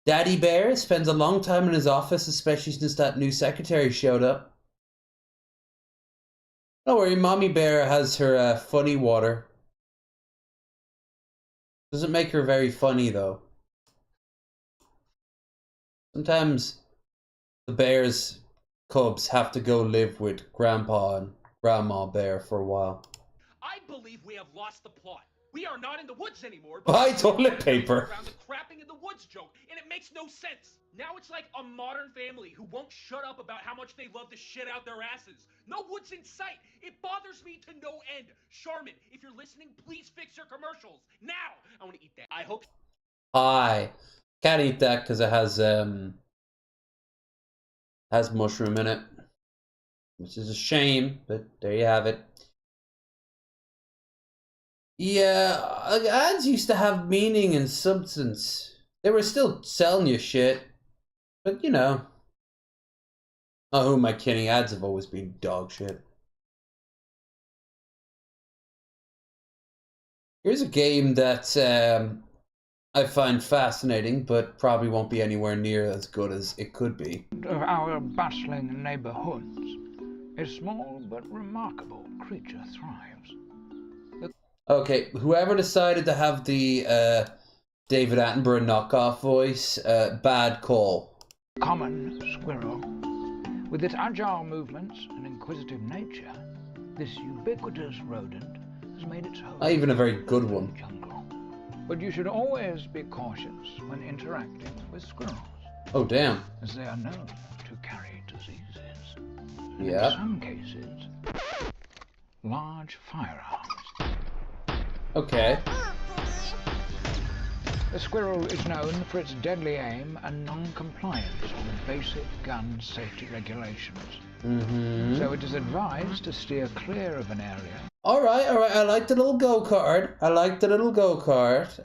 Daddy Bear spends a long time in his office, especially since that new secretary showed up. Don't worry, Mommy Bear has her funny water. Doesn't make her very funny, though. Sometimes the bear's cubs have to go live with Grandpa and Grandma Bear for a while.
I believe we have lost the plot. We are not in the woods anymore.
Buy toilet paper.
Around the crapping in the woods joke, and it makes no sense. Now it's like a modern family who won't shut up about how much they love to shit out their asses. No woods in sight. It bothers me to no end. Charmin, if you're listening, please fix your commercials now. I want to eat that. I hope.
Pie. Can't eat that because it has mushroom in it, which is a shame. But there you have it. Yeah, ads used to have meaning and substance. They were still selling you shit, but you know. Oh, who am I kidding? Ads have always been dog shit. Here's a game that I find fascinating, but probably won't be anywhere near as good as it could be.
Of our bustling neighborhoods, a small but remarkable creature thrives.
Okay, whoever decided to have the David Attenborough knockoff voice, bad call.
Common squirrel. With its agile movements and inquisitive nature, this ubiquitous rodent has made its home.
Not even a very good one.
Jungle. But you should always be cautious when interacting with squirrels.
Oh, damn.
As they are known to carry diseases. And
Yeah.
in some cases, large firearms.
Okay.
The squirrel is known for its deadly aim and non-compliance with basic gun safety regulations.
Mm-hmm.
So it is advised to steer clear of an area.
Alright. I like the little go-kart.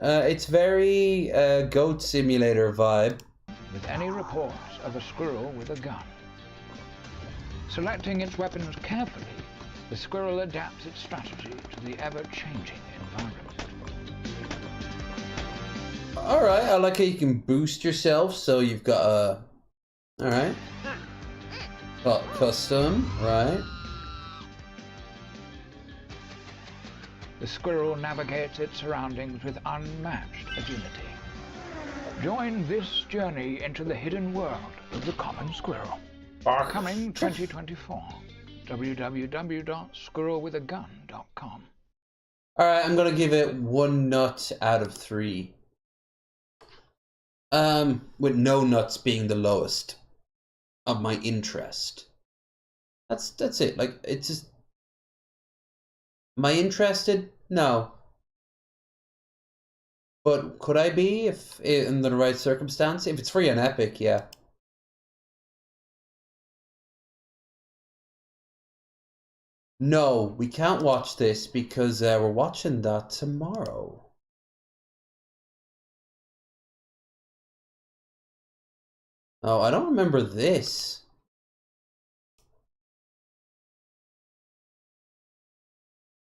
It's very Goat Simulator vibe.
With any reports of a squirrel with a gun. Selecting its weapons carefully, the squirrel adapts its strategy to the ever-changing environment.
Alright, I like how you can boost yourself, so you've got a... Alright. Custom, right.
The squirrel navigates its surroundings with unmatched agility. Join this journey into the hidden world of the common squirrel. Coming 2024. www.squirrelwithagun.com.
Alright, I'm gonna give it 1 nut out of 3. With no nuts being the lowest of my interest. That's it. Like, it's just... Am I interested? No. But could I be if in the right circumstance? If it's free on Epic, yeah. No, we can't watch this because we're watching that tomorrow. Oh, I don't remember this.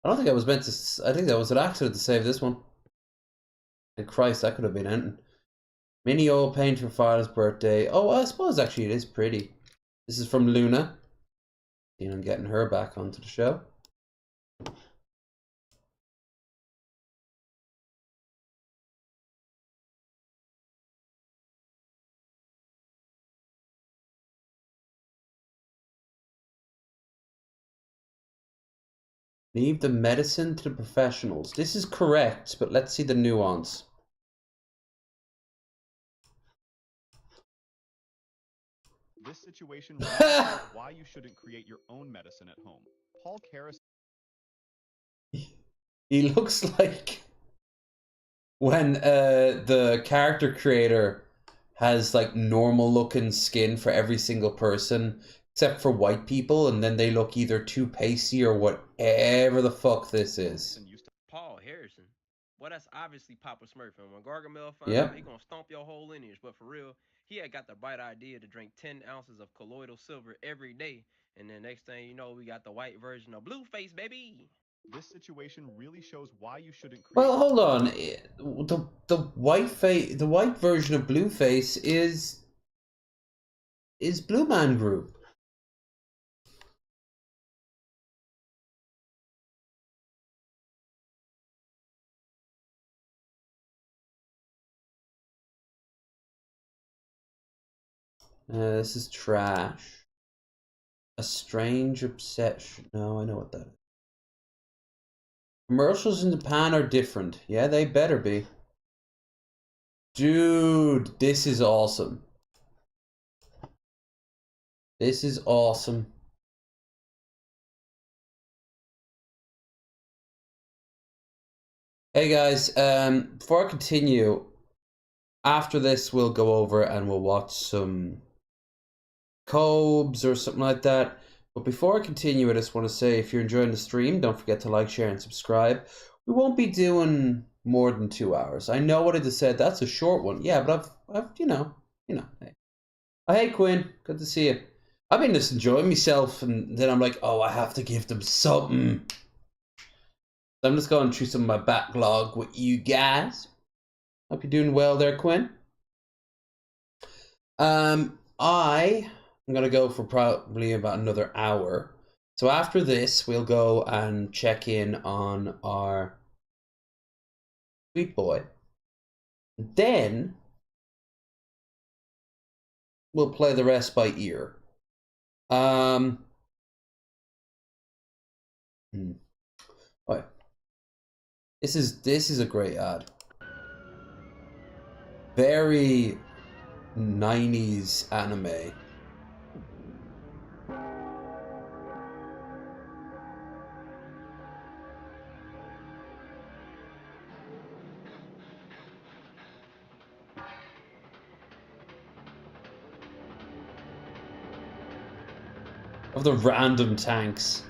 I don't think I was meant to... I think that was an accident to save this one. And Christ, that could have been anything. Mini oil paint for Father's birthday. Oh, I suppose actually it is pretty. This is from Luna. And I'm getting her back onto the show. Leave the medicine to the professionals. This is correct, but let's see the nuance.
This situation why you shouldn't create your own medicine at home. Paul Karras.
He looks like when the character creator has like normal looking skin for every single person except for white people, and then they look either too pasty or whatever the fuck this is.
Paul Harrison. Well, that's obviously Papa Smurf, and when Gargamel finds out, he gonna stomp your whole lineage. But for real, he had got the bright idea to drink 10 ounces of colloidal silver every day, and then next thing you know, we got the white version of Blueface, baby.
This situation really shows why you shouldn't create.
Well, hold on. The white version of Blueface is Blue Man Group. This is trash. A strange obsession. No, I know what that is. Commercials in Japan are different. Yeah, they better be. Dude, this is awesome. This is awesome. Hey guys, before I continue, after this we'll go over and we'll watch some Cobes or something like that. But before I continue, I just want to say, if you're enjoying the stream, don't forget to like, share, and subscribe. We won't be doing more than 2 hours. I know what I just said. That's a short one. Yeah, but I've you know. Hey. Oh, hey, Quinn. Good to see you. I've been just enjoying myself, and then I'm like, oh, I have to give them something. So I'm just going through some of my backlog with you guys. Hope you're doing well there, Quinn. I'm gonna go for probably about another hour. So after this, we'll go and check in on our sweet boy. Then we'll play the rest by ear. Oh, this is a great ad. Very 90s anime. Of the random tanks.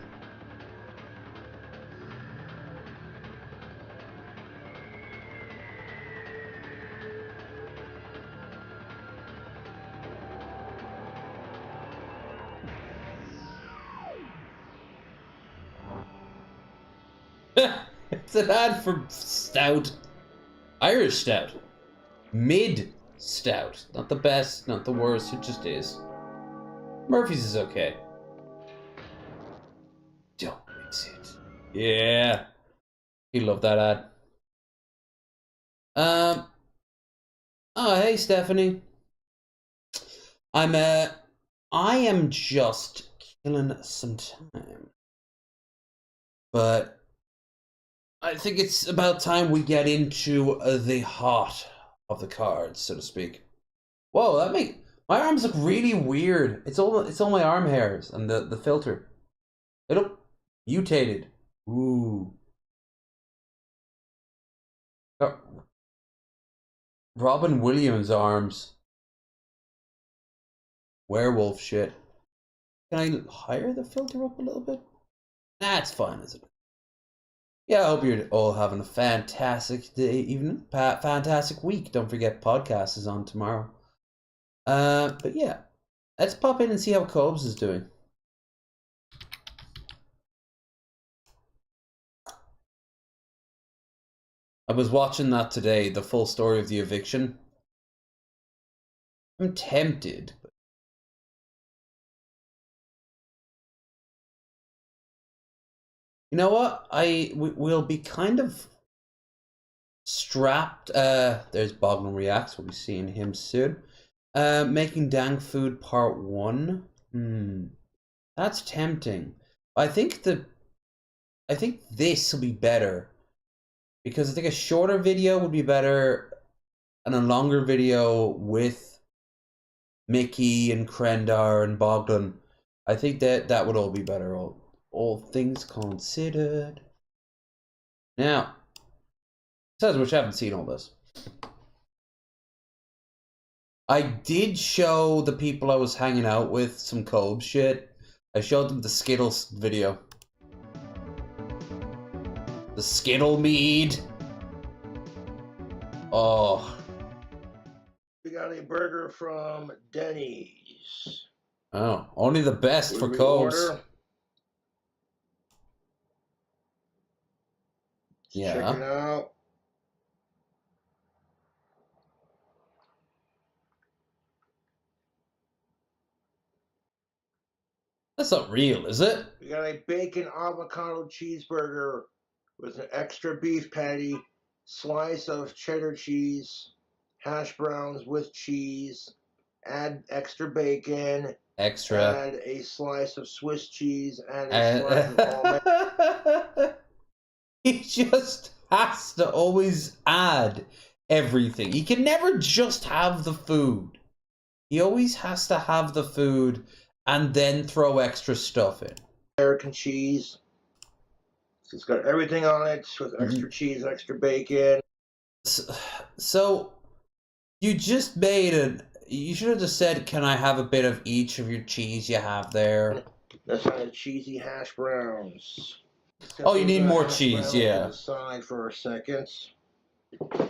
It's an ad for stout. Irish stout. Mid stout. Not the best, not the worst, it just is. Murphy's is okay. Don't mix it. Yeah. You love that ad. Oh, hey, Stephanie. I am just killing some time. But I think it's about time we get into the heart of the cards, so to speak. Whoa, my arms look really weird. It's all my arm hairs and the filter. They look mutated. Ooh. Robin Williams arms. Werewolf shit. Can I higher the filter up a little bit? That's fine, isn't it? Yeah, I hope you're all having a fantastic day, evening, fantastic week. Don't forget, podcast is on tomorrow. But yeah, let's pop in and see how Cobes is doing. I was watching that today, the full story of the eviction. I'm tempted. You know what? We'll be kind of strapped. There's Bognum Reacts. We'll be seeing him soon. Making Dang Food Part 1. That's tempting. I think this will be better. Because I think a shorter video would be better and a longer video with Mickey and Krendar and Boglin. I think that would all be better, all things considered. Now, says which I haven't seen all this. I did show the people I was hanging out with some Cobes shit. I showed them the Skittles video. The Skittle mead. Oh.
We got a burger from Denny's.
Oh, only the best for Cobes. Yeah.
Check it out.
That's not real, is it?
We got a bacon avocado cheeseburger with an extra beef patty, slice of cheddar cheese, hash browns with cheese, add extra bacon, add a slice of Swiss cheese, add a slice of almond.
He just has to always add everything. He can never just have the food. He always has to have the food and then throw extra stuff in.
American cheese. So it's got everything on it with extra cheese, extra bacon.
So you just made you should have just said, can I have a bit of each of your cheese you have there?
That's on the cheesy hash browns.
Oh, you need more cheese, yeah.
Aside for a second. A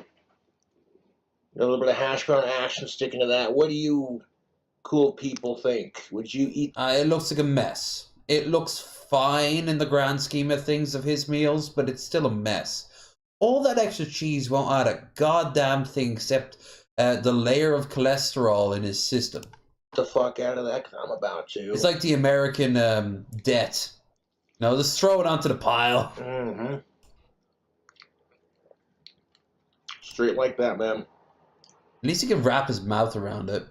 little bit of hash brown action sticking to that. What do you cool people think? Would you eat?
It looks like a mess. It looks fine in the grand scheme of things of his meals, but it's still a mess. All that extra cheese won't add a goddamn thing except the layer of cholesterol in his system.
The fuck out of that, 'cause I'm about to.
It's like the American debt. No, just throw it onto the pile.
Mm-hmm. Straight like that, man.
At least he can wrap his mouth around it.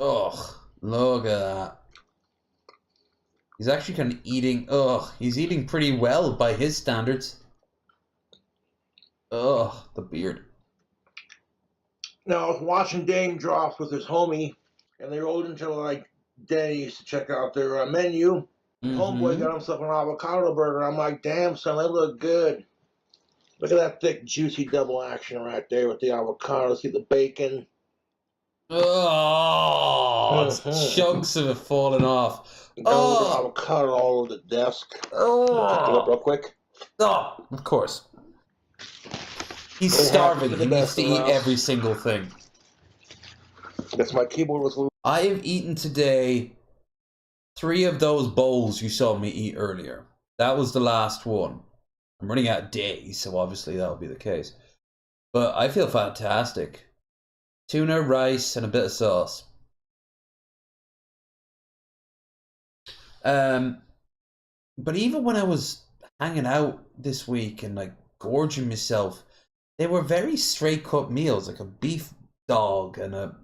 Ugh, look at that. He's actually kind of eating. Ugh, he's eating pretty well by his standards. Ugh, the beard.
Now, I was watching Dame Drops with his homie, and they rolled into like Denny's to check out their menu. Homeboy got himself an avocado burger. I'm like, damn, son, they look good. Look at that thick, juicy double action right there with the avocado. See the bacon.
Oh, chunks of it falling off.
Oh, avocado all over the desk. Pick it up real quick.
Oh, of course. He's starving. He needs to eat every single thing.
That's my keyboard was loose.
I have eaten today 3 of those bowls you saw me eat earlier. That was the last one. I'm running out of days, so obviously that'll be the case. But I feel fantastic. Tuna, rice, and a bit of sauce. But even when I was hanging out this week and like gorging myself, they were very straight cut meals, like a beef dog and a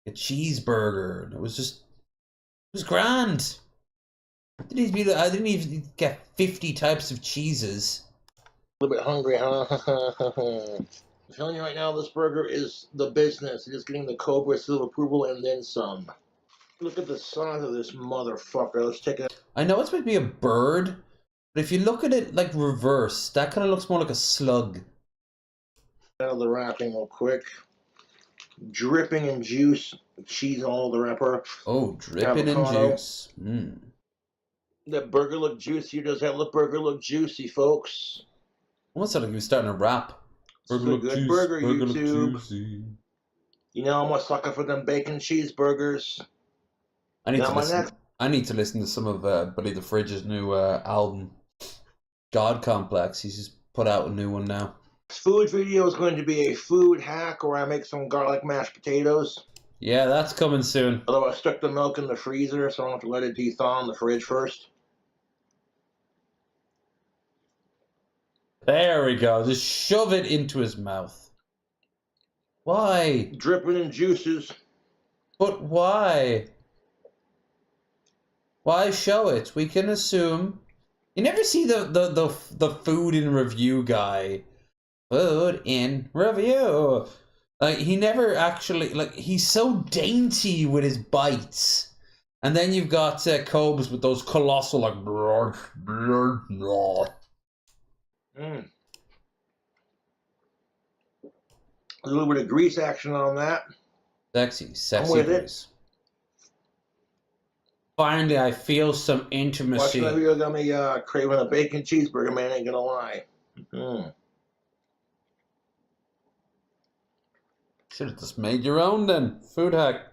cheeseburger, and it was grand. I didn't even get 50 types of cheeses.
A little bit hungry, huh? I'm telling you right now, this burger is the business. It is getting the Cobra seal of approval and then some. Look at the size of this motherfucker. Let's take it.
I know it's meant to be a bird, but if you look at it like reverse, that kind of looks more like a slug.
Out of the wrapping real quick. Dripping in juice. Cheese all over the wrapper.
Oh, dripping in juice.
That burger look juicy. Does that burger look juicy, folks?
Almost like he was starting to rap.
Burger look good burger, YouTube. You know I'm a sucker for them bacon cheeseburgers.
I need to listen to some of Buddy the Fridge's new album, God Complex. He's just put out a new one now.
This food video is going to be a food hack where I make some garlic mashed potatoes.
Yeah, that's coming soon.
Although I stuck the milk in the freezer, so I don't have to let it de-thaw in the fridge first.
There we go. Just shove it into his mouth. Why?
Dripping in juices.
But why? Why show it? We can assume. You never see the food in review guy. Food in review. Like, he never actually, like, he's so dainty with his bites. And then you've got Cobes with those colossal, like,
A little bit of grease action on that.
Sexy grease. Finally, I feel some intimacy.
Watching the video got me craving a bacon cheeseburger, man, ain't gonna lie.
Should have just made your own then. Food hack.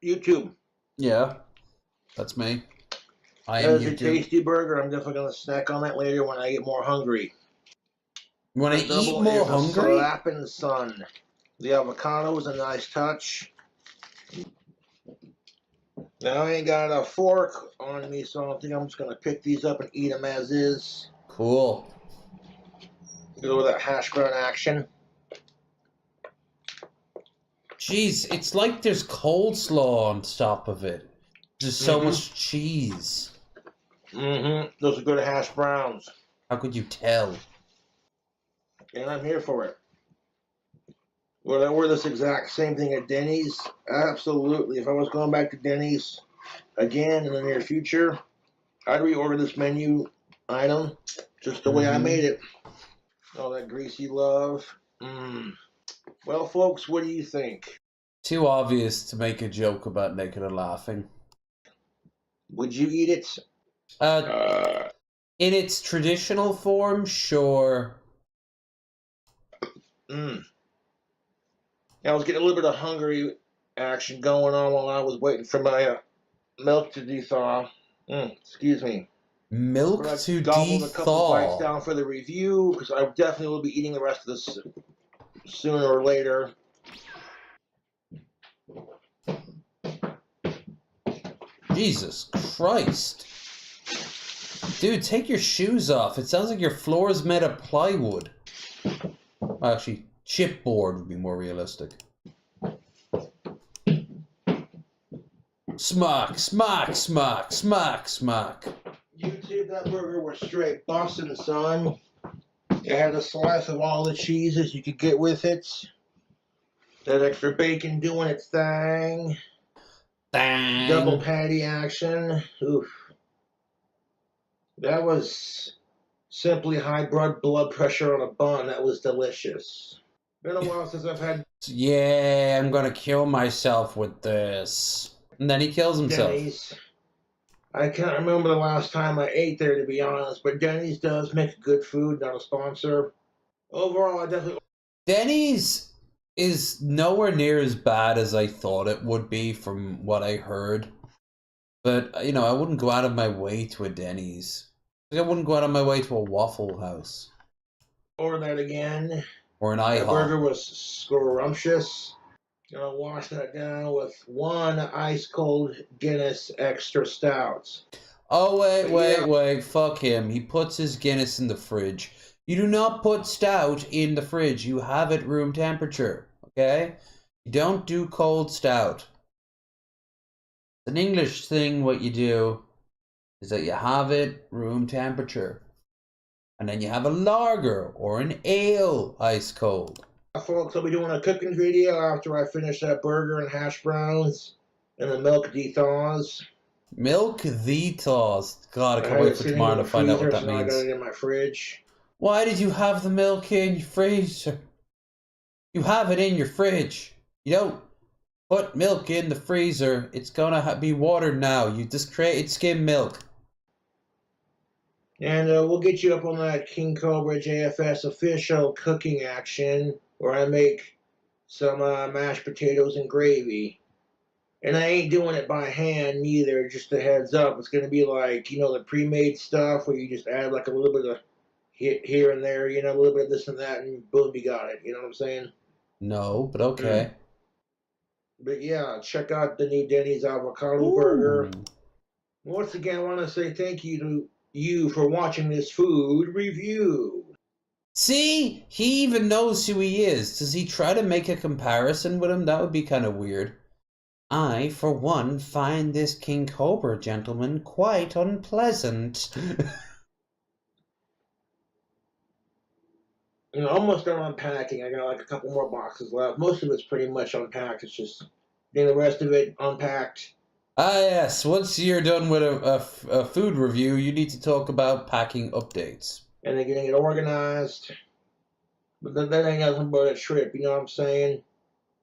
YouTube.
Yeah, that's me. I am
That is a tasty burger. I'm definitely gonna snack on that later when I get more hungry.
When I eat more hungry?
Slapping sun. The avocado was a nice touch. Now I ain't got a fork on me, so I think I'm just gonna pick these up and eat them as is.
Cool.
Go with that hash brown action.
Jeez, it's like there's coleslaw on top of it. There's so much cheese.
Those are good hash browns.
How could you tell?
And I'm here for it. Would I wear this exact same thing at Denny's? Absolutely. If I was going back to Denny's again in the near future, I'd reorder this menu item just the way I made it. All that greasy love. Well, folks, what do you think?
Too obvious to make a joke about Naked and Laughing.
Would you eat it?
In its traditional form, sure.
I was getting a little bit of hungry action going on while I was waiting for my milk to thaw. Excuse me.
Milk
But I
to
gobbled a couple bites
thaw.
down for the review because I definitely will be eating the rest of this sooner or later.
Jesus Christ. Dude, take your shoes off. It sounds like your floor is made of plywood. Actually, chipboard would be more realistic. Smack, smack, smack, smack, smack.
YouTube, that burger was straight bussin', son. It had a slice of all the cheeses you could get with it. That extra bacon doing its thing.
Dang.
Double patty action. Oof. That was simply high blood pressure on a bun. That was delicious. Been a while since I've had...
Yeah, I'm gonna kill myself with this. And then he kills himself.
Denny's. I can't remember the last time I ate there, to be honest, but Denny's does make good food, not a sponsor. Overall, I definitely...
Denny's is nowhere near as bad as I thought it would be from what I heard. But, you know, I wouldn't go out of my way to a Denny's. I wouldn't go out of my way to a Waffle House.
Order that again.
Or an
That
IHOP.
burger was scrumptious. Gonna wash that down with one ice-cold Guinness Extra Stout.
Oh, wait. Fuck him. He puts his Guinness in the fridge. You do not put stout in the fridge. You have it room temperature. Okay? You don't do cold stout. It's an English thing. What you do is that you have it room temperature. And then you have a lager or an ale ice cold.
Folks, I'll be doing a cooking video after I finish that burger and hash browns and the milk dethaws.
Milk dethaws. God, I can't wait for tomorrow to find out what that means.
I got it in my fridge.
Why did you have the milk in your freezer? You have it in your fridge. You don't put milk in the freezer. It's gonna be watered now. You just created skim milk.
And we'll get you up on that King Cobra JFS official cooking action where I make some mashed potatoes and gravy. And I ain't doing it by hand neither, just a heads up. It's going to be like, you know, the pre-made stuff where you just add like a little bit of here and there, you know, a little bit of this and that, and boom, you got it. You know what I'm saying?
No, but okay.
But yeah, check out the new Denny's avocado burger. Once again, I want to say thank you to you for watching this food review.
See? He even knows who he is. Does he try to make a comparison with him? That would be kind of weird. I, for one, find this King Cobra gentleman quite unpleasant.
You know, almost done unpacking. I got like a couple more boxes left. Most of it's pretty much unpacked. It's just getting the rest of it unpacked.
Ah, yes. Once you're done with a food review, you need to talk about packing updates.
And then getting it organized. But that ain't nothing but a trip, you know what I'm saying?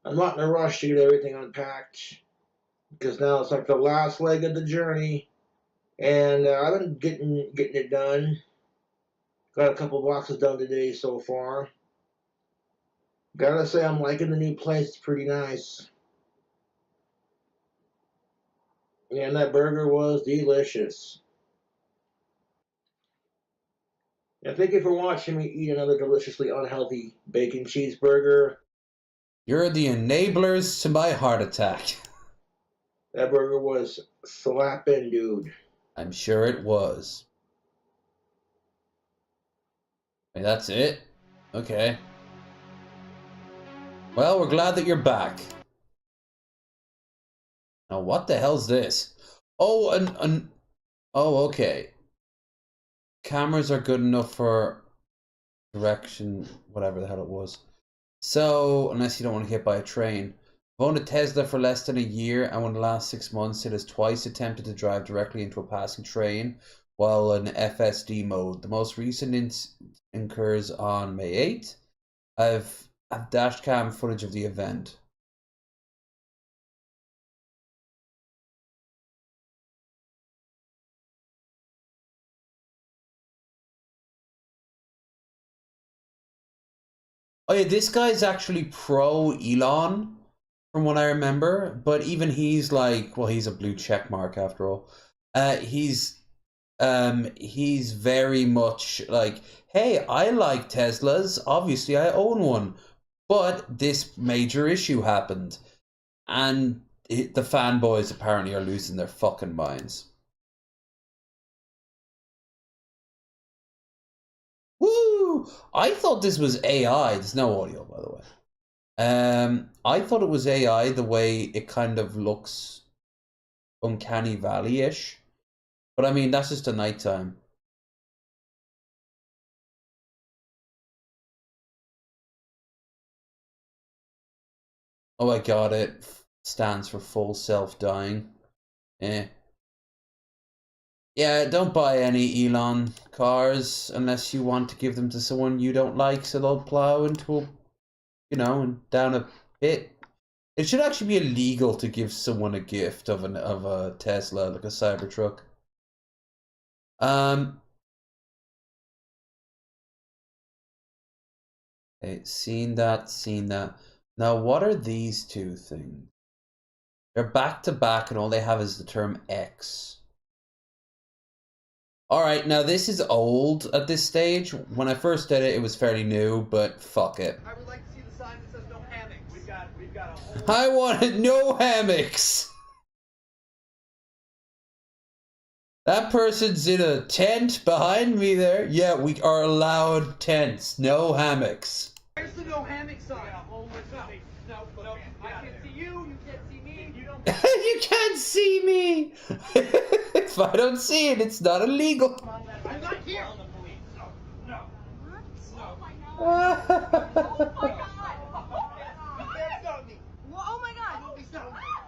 I'm not in a rush to get everything unpacked. Because now it's like the last leg of the journey. And I've been getting it done. Got a couple boxes done today so far. Gotta say, I'm liking the new place. It's pretty nice. Yeah, and that burger was delicious. And thank you for watching me eat another deliciously unhealthy bacon cheeseburger.
You're the enablers to my heart attack.
That burger was slapping, dude.
I'm sure it was. Hey, that's it? Okay. Well, we're glad that you're back. Now, what the hell's this? Oh, oh, okay. Cameras are good enough for direction, whatever the hell it was. So, unless you don't want to get hit by a train. I've owned a Tesla for less than a year, and in the last 6 months, it has twice attempted to drive directly into a passing train while in FSD mode. The most recent occurs on May 8th. I've dash cam footage of the event. Oh yeah, this guy's actually pro Elon, from what I remember. But even he's like, well, he's a blue check mark after all. He's very much like, hey, I like Teslas. Obviously, I own one. But this major issue happened, and the fanboys apparently are losing their fucking minds. Woo! I thought this was AI. There's no audio, by the way. I thought it was AI the way it kind of looks Uncanny Valley-ish. But I mean, that's just a nighttime. Oh, I got it. Stands for full self-dying. Eh. Yeah, don't buy any Elon cars unless you want to give them to someone you don't like, so they'll plow into a, and down a pit. It should actually be illegal to give someone a gift of a Tesla, like a Cybertruck. Okay, seen that. Now, what are these two things? They're back to back, and all they have is the term X. Alright, now this is old at this stage. When I first did it, it was fairly new, but fuck it.
I would like to see the sign that says no hammocks. We've got a whole...
I wanted no hammocks! That person's in a tent behind me there. Yeah, we are allowed tents, no hammocks.
Where's the no hammock sign? No, I can't see you can't see me, you don't...
You can't see me! If I don't see it, it's not illegal.
I'm not here! No.
Oh my god! Oh my god!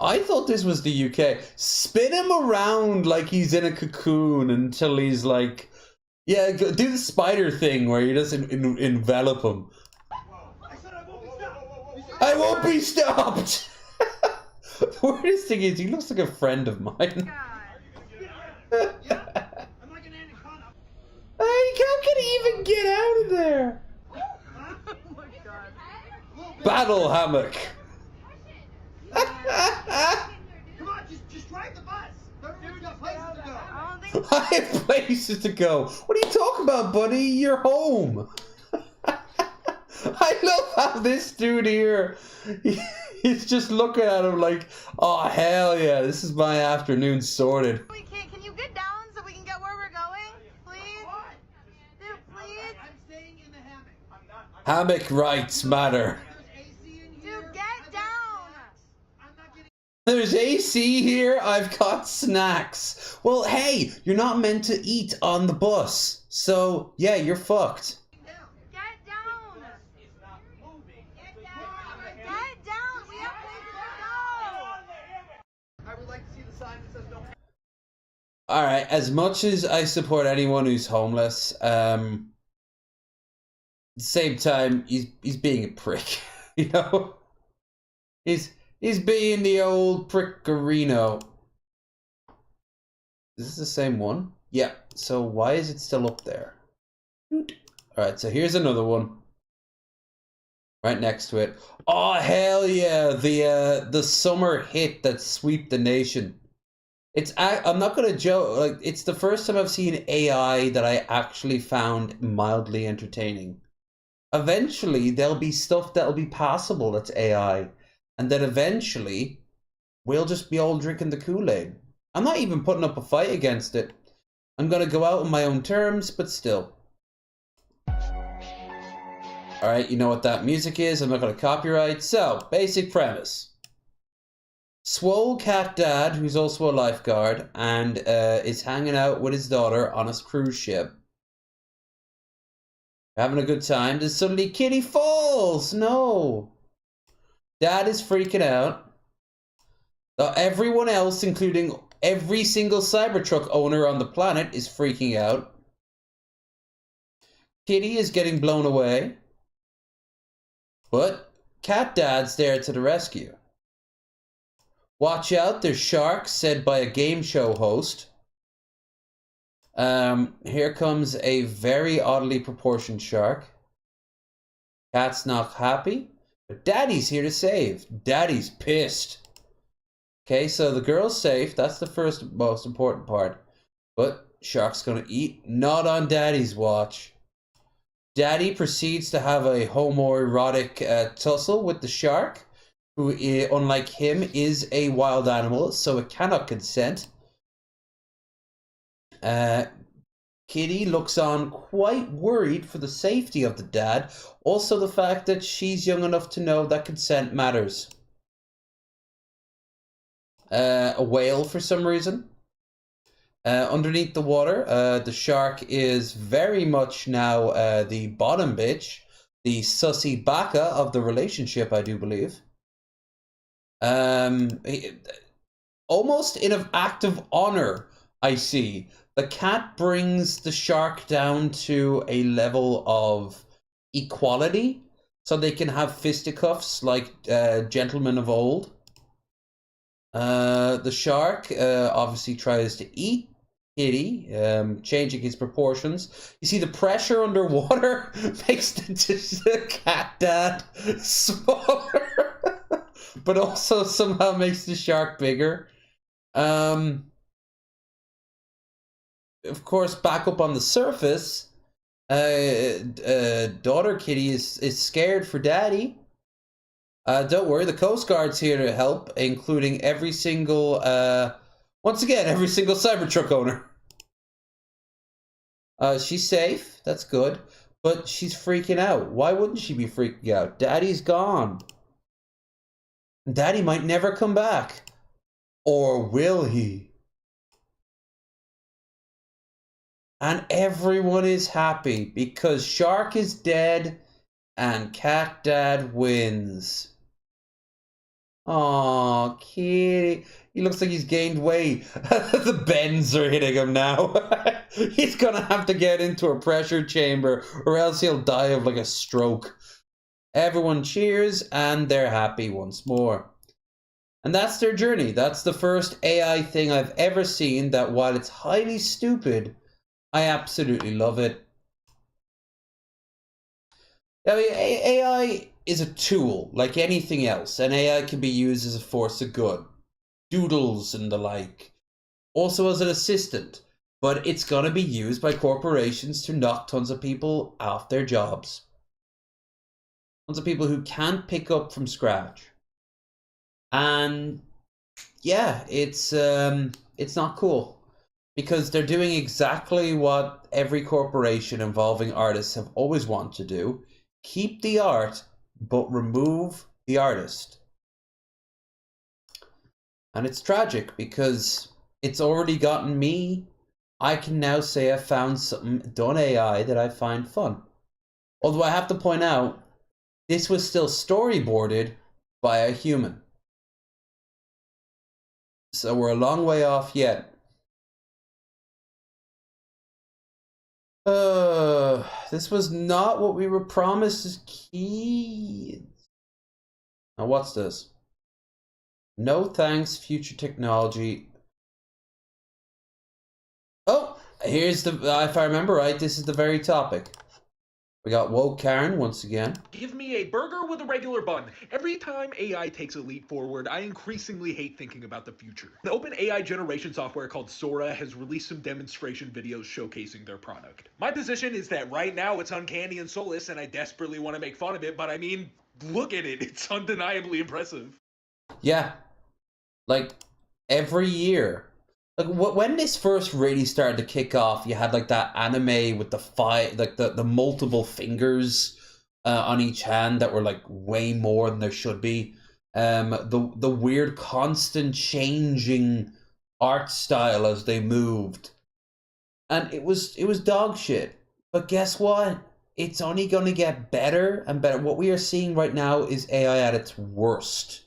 I thought this was the UK. Spin him around like he's in a cocoon until he's like... Yeah, do the spider thing where you just envelop him. I won't be stopped! The weirdest thing is, he looks like a friend of mine. How can he even get out of there? Battle hammock.
Come on, just drive the bus. Everyone's got places to go.
I have places to go. What are you talking about, buddy? You're home. I love how this dude here, he's just looking at him like, oh, hell yeah, this is my afternoon sorted.
Can you get down so we can get where we're going? Please? Dude, please?
I'm staying in the hammock.
Hammock rights matter.
Dude, get down!
There's AC here, I've got snacks. Well, hey, you're not meant to eat on the bus. So, yeah, you're fucked. Alright, as much as I support anyone who's homeless, at the same time, he's being a prick, you know? He's being the old prickerino. Is this the same one? Yeah, so why is it still up there? Alright, so here's another one. Right next to it. Oh, hell yeah, the summer hit that swept the nation. I'm not gonna joke, like, it's the first time I've seen AI that I actually found mildly entertaining. Eventually, there'll be stuff that'll be passable that's AI, and then eventually, we'll just be all drinking the Kool-Aid. I'm not even putting up a fight against it. I'm gonna go out on my own terms, but still. Alright, you know what that music is, I'm not gonna copyright. So, basic premise. Swole Cat Dad, who's also a lifeguard, and is hanging out with his daughter on a cruise ship. Having a good time. Then suddenly Kitty falls! No! Dad is freaking out. Everyone else, including every single Cybertruck owner on the planet, is freaking out. Kitty is getting blown away. But Cat Dad's there to the rescue. Watch out, there's sharks, said by a game show host. Here comes a very oddly proportioned shark. Cat's not happy, but Daddy's here to save. Daddy's pissed. Okay, so the girl's safe. That's the first most important part. But Shark's gonna eat. Not on Daddy's watch. Daddy proceeds to have a homoerotic tussle with the shark, who, unlike him, is a wild animal, so it cannot consent. Kitty looks on quite worried for the safety of the dad. Also the fact that she's young enough to know that consent matters. A whale for some reason. Underneath the water, the shark is very much now the bottom bitch. The sussy baka of the relationship, I do believe. Almost in an act of honor, I see. The cat brings the shark down to a level of equality, so they can have fisticuffs like gentlemen of old. The shark obviously tries to eat Kitty, changing his proportions. You see, the pressure underwater makes the cat dad smaller, but also somehow makes the shark bigger. Of course, back up on the surface, daughter Kitty is scared for Daddy. Don't worry, the Coast Guard's here to help, including every single, once again, every single Cybertruck owner. She's safe, that's good, but she's freaking out. Why wouldn't she be freaking out? Daddy's gone. Daddy might never come back. Or will he? And everyone is happy because Shark is dead and Cat Dad wins. Aw, Kitty. He looks like he's gained weight. The bends are hitting him now. He's gonna have to get into a pressure chamber or else he'll die of like a stroke. Everyone cheers and they're happy once more. And that's their journey. That's the first AI thing I've ever seen that, while it's highly stupid, I absolutely love it. I mean, AI is a tool like anything else, and AI can be used as a force of good. Doodles and the like. Also as an assistant. But it's going to be used by corporations to knock tons of people off their jobs. Tons of people who can't pick up from scratch. And yeah, it's not cool. Because they're doing exactly what every corporation involving artists have always wanted to do. Keep the art, but remove the artist. And it's tragic because it's already gotten me. I can now say I found something done AI that I find fun. Although I have to point out, this was still storyboarded by a human. So we're a long way off yet. This was not what we were promised as kids. Now what's this? No thanks, future technology. Oh, here's the, if I remember right, this is the very topic. We got woke Karen once again.
Give me a burger with a regular bun. Every time AI takes a leap forward, I increasingly hate thinking about the future. The open AI generation software called Sora has released some demonstration videos showcasing their product. My position is that right now it's uncanny and soulless and I desperately want to make fun of it, but I mean, look at it. It's undeniably impressive.
Yeah. Like, every year. Like, when this first really started to kick off, you had like that anime with the multiple fingers on each hand that were like way more than there should be. The weird constant changing art style as they moved. And it was dog shit. But guess what? It's only going to get better and better. What we are seeing right now is AI at its worst.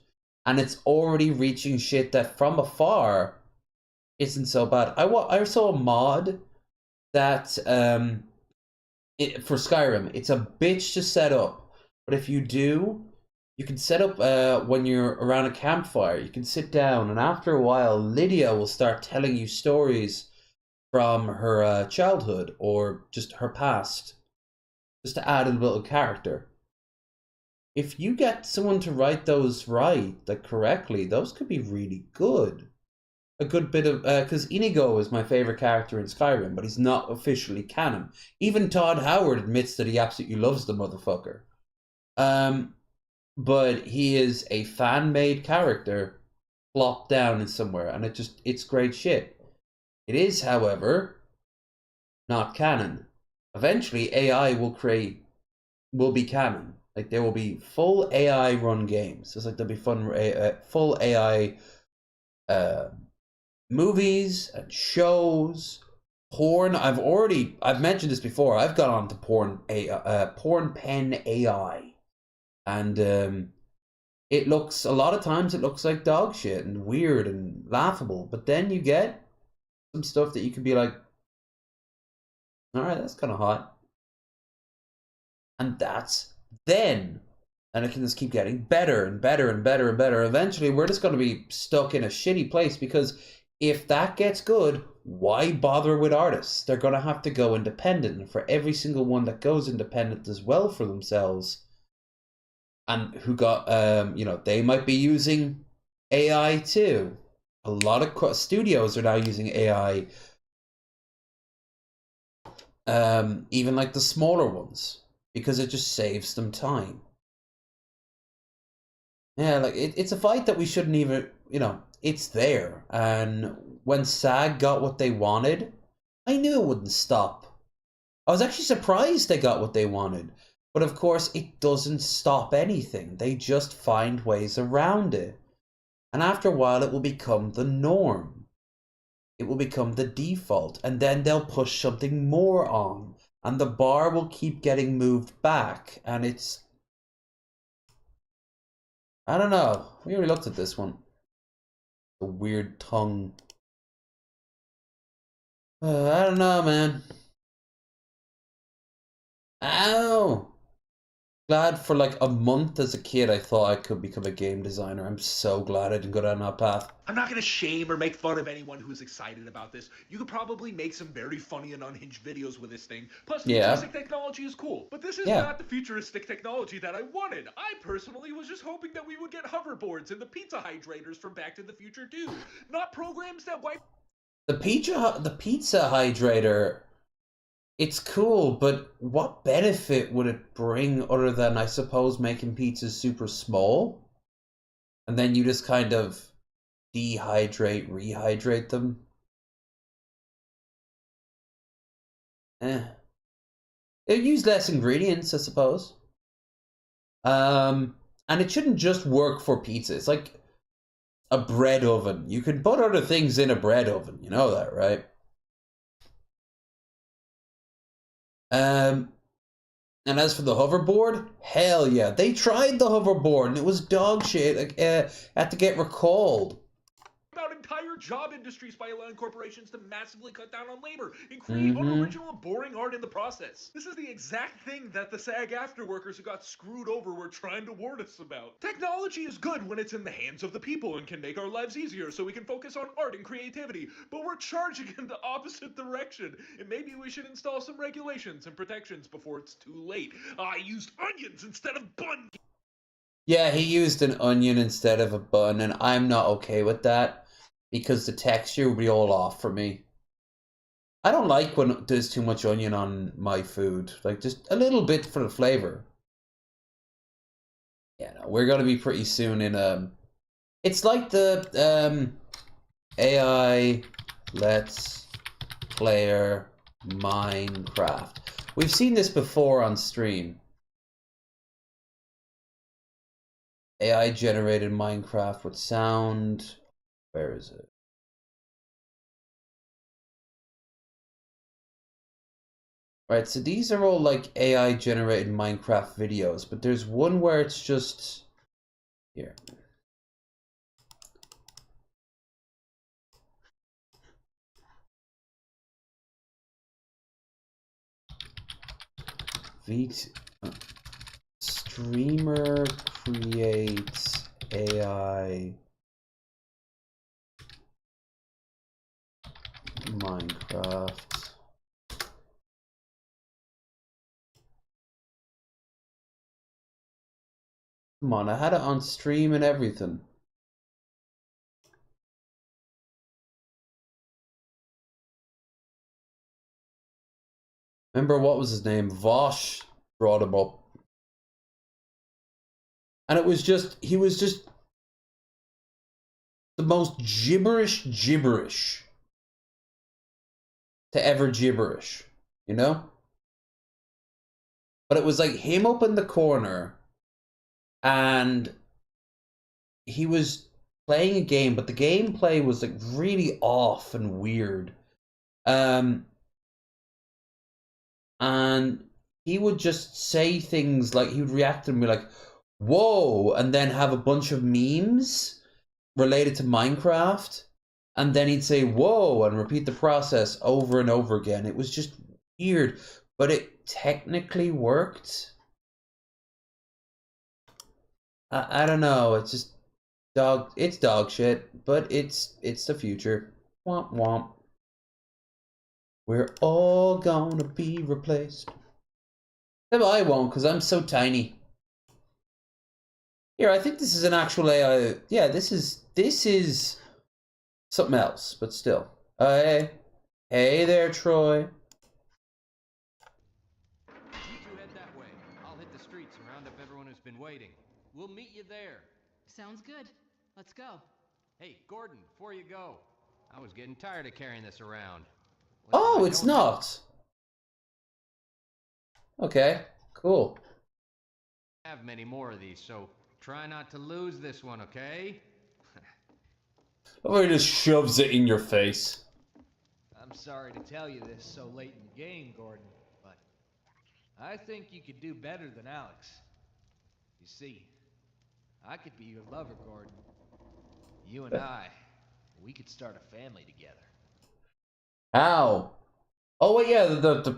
And it's already reaching shit that from afar isn't so bad. I saw a mod that for Skyrim. It's a bitch to set up, but if you do, you can set up when you're around a campfire. You can sit down, and after a while, Lydia will start telling you stories from her childhood or just her past, just to add a little character. if you get someone to write those right, like correctly, those could be really good. A good bit of, because Inigo is my favorite character in Skyrim, but he's not officially canon. Even Todd Howard admits that he absolutely loves the motherfucker. But he is a fan-made character plopped down in somewhere, and it's great shit. It is, however, not canon. Eventually, AI will be canon. Like, there will be full AI run games. It's like there'll be full AI movies and shows, porn. I've mentioned this before. I've got onto porn pen AI, and a lot of times it looks like dog shit and weird and laughable. But then you get some stuff that you can be like, all right, that's kind of hot, and and it can just keep getting better and better and better and better. Eventually, we're just going to be stuck in a shitty place, because if that gets good, why bother with artists? They're going to have to go independent. And for every single one that goes independent as well for themselves, and who got, they might be using AI too. A lot of studios are now using AI, even like the smaller ones, because it just saves them time. Yeah, like it's a fight that we shouldn't even, it's there. And when SAG got what they wanted, I knew it wouldn't stop. I was actually surprised they got what they wanted. But of course, it doesn't stop anything. They just find ways around it. And after a while, it will become the norm. It will become the default. And then they'll push something more on. And the bar will keep getting moved back. And it's... I don't know. We already looked at this one. The weird tongue. I don't know, man. Ow! Glad for like a month as a kid I thought I could become a game designer. I'm so glad I didn't go down that path.
I'm not going to shame or make fun of anyone who's excited about this. You could probably make some very funny and unhinged videos with this thing. Plus, futuristic technology is cool. But this is not the futuristic technology that I wanted. I personally was just hoping that we would get hoverboards and the pizza hydrators from Back to the Future 2. Not programs that wipe...
The pizza hydrator... It's cool, but what benefit would it bring other than, I suppose, making pizzas super small? And then you just kind of rehydrate them? It use less ingredients, I suppose. And it shouldn't just work for pizza. It's like a bread oven. You can put other things in a bread oven. You know that, right? And as for the hoverboard, hell yeah. They tried the hoverboard and it was dog shit. Had to get recalled.
About entire job industries by allowing corporations to massively cut down on labor and create unoriginal and boring art in the process. This is the exact thing that the SAG-AFTRA workers who got screwed over were trying to warn us about. Technology is good when it's in the hands of the people and can make our lives easier so we can focus on art and creativity, but we're charging in the opposite direction, and maybe we should install some regulations and protections before it's too late. I used onions instead of buns.
Yeah, he used an onion instead of a bun, and I'm not okay with that. Because the texture will be all off for me. I don't like when there's too much onion on my food. Like, just a little bit for the flavor. Yeah, no, we're going to be pretty soon in it's like the AI Let's Player Minecraft. We've seen this before on stream. AI generated Minecraft with sound... Where is it? Right, so these are all like AI generated Minecraft videos, but there's one where it's just here. Streamer creates AI Minecraft. Come on, I had it on stream and everything. Remember, what was his name? Vosh brought him up. And it was just, he was just the most gibberish to ever gibberish, you know? But it was like him up in the corner and he was playing a game, but the gameplay was like really off and weird. And he would just say things like, he would react to me like, whoa, and then have a bunch of memes related to Minecraft, and then he'd say whoa and repeat the process over and over again. It was just weird, but it technically worked. I don't know, it's just it's dog shit, but it's the future. Womp womp. We're all gonna be replaced. Except I won't, because I'm so tiny. Here, I think this is an actual AI. Yeah, this is something else, but still. Hey there, Troy.
You two head that way. I'll hit the streets and round up everyone who's been waiting. We'll meet you there.
Sounds good. Let's go.
Hey, Gordon, before you go, I was getting tired of carrying this around.
Oh, it's not. Okay, cool.
Have many more of these, so try not to lose this one, okay?
Oh, he just shoves it in your face.
I'm sorry to tell you this so late in the game, Gordon, but I think you could do better than Alex. You see, I could be your lover, Gordon. You and I, we could start a family together.
How? Oh wait, yeah, the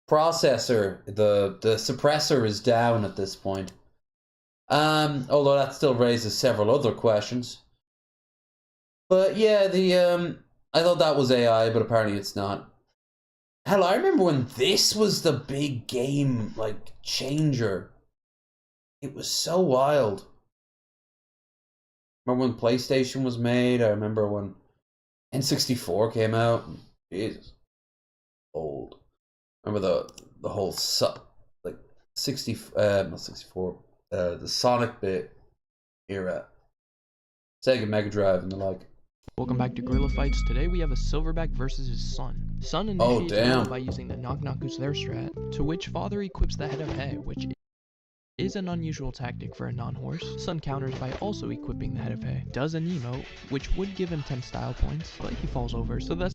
processor, the suppressor is down at this point. Although that still raises several other questions. But yeah, I thought that was AI, but apparently it's not. Hell, I remember when this was the big game, like, changer. It was so wild. Remember when PlayStation was made? I remember when N64 came out. Jesus. Old. Remember the whole like 60 not 64 the Sonic bit era. Sega Mega Drive and the like.
Welcome back to Gorilla Fights. Today we have a Silverback versus his son. Son initiates battle by using the Knock Knock Who's There strat, to which father equips the Head of Hay, which is an unusual tactic for a non-horse. Son counters by also equipping the Head of Hay, does an emote, which would give him 10 style points, but he falls over, so that's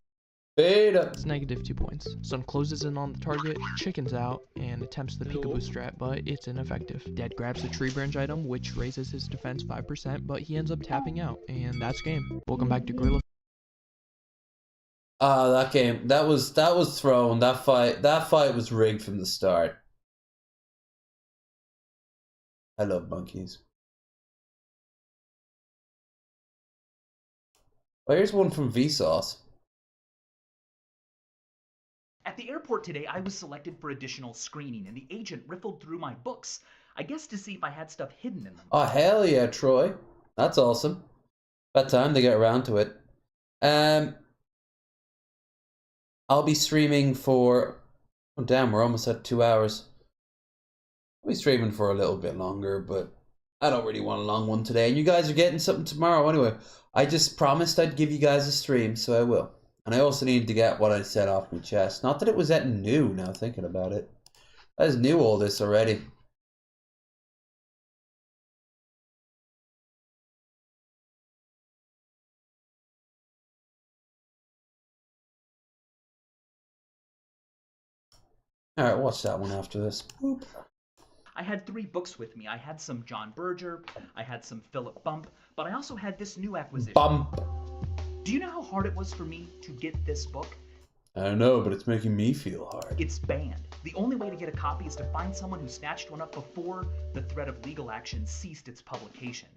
negative 2 points. Son closes in on the target, chickens out, and attempts the peekaboo strat, but it's ineffective. Dad grabs the tree branch item, which raises his defense 5%, but he ends up tapping out, and that's game. Welcome back to Gorilla.
That game, that was thrown. That fight was rigged from the start. I love monkeys. Oh, here's one from Vsauce.
At the airport today, I was selected for additional screening, and the agent riffled through my books, I guess to see if I had stuff hidden in them.
Oh, hell yeah, Troy. That's awesome. About time to get around to it. I'll be streaming for... Oh, damn, we're almost at 2 hours. I'll be streaming for a little bit longer, but I don't really want a long one today. And you guys are getting something tomorrow anyway. I just promised I'd give you guys a stream, so I will. And I also needed to get what I said off my chest. Not that it was that new, now thinking about it. I just knew all this already. Alright, watch that one after this. Boop.
I had 3 books with me. I had some John Berger, I had some Philip Bump, but I also had this new acquisition.
Bump.
Do you know how hard it was for me to get this book?
I don't know, but it's making me feel hard.
It's banned. The only way to get a copy is to find someone who snatched one up before the threat of legal action ceased its publication.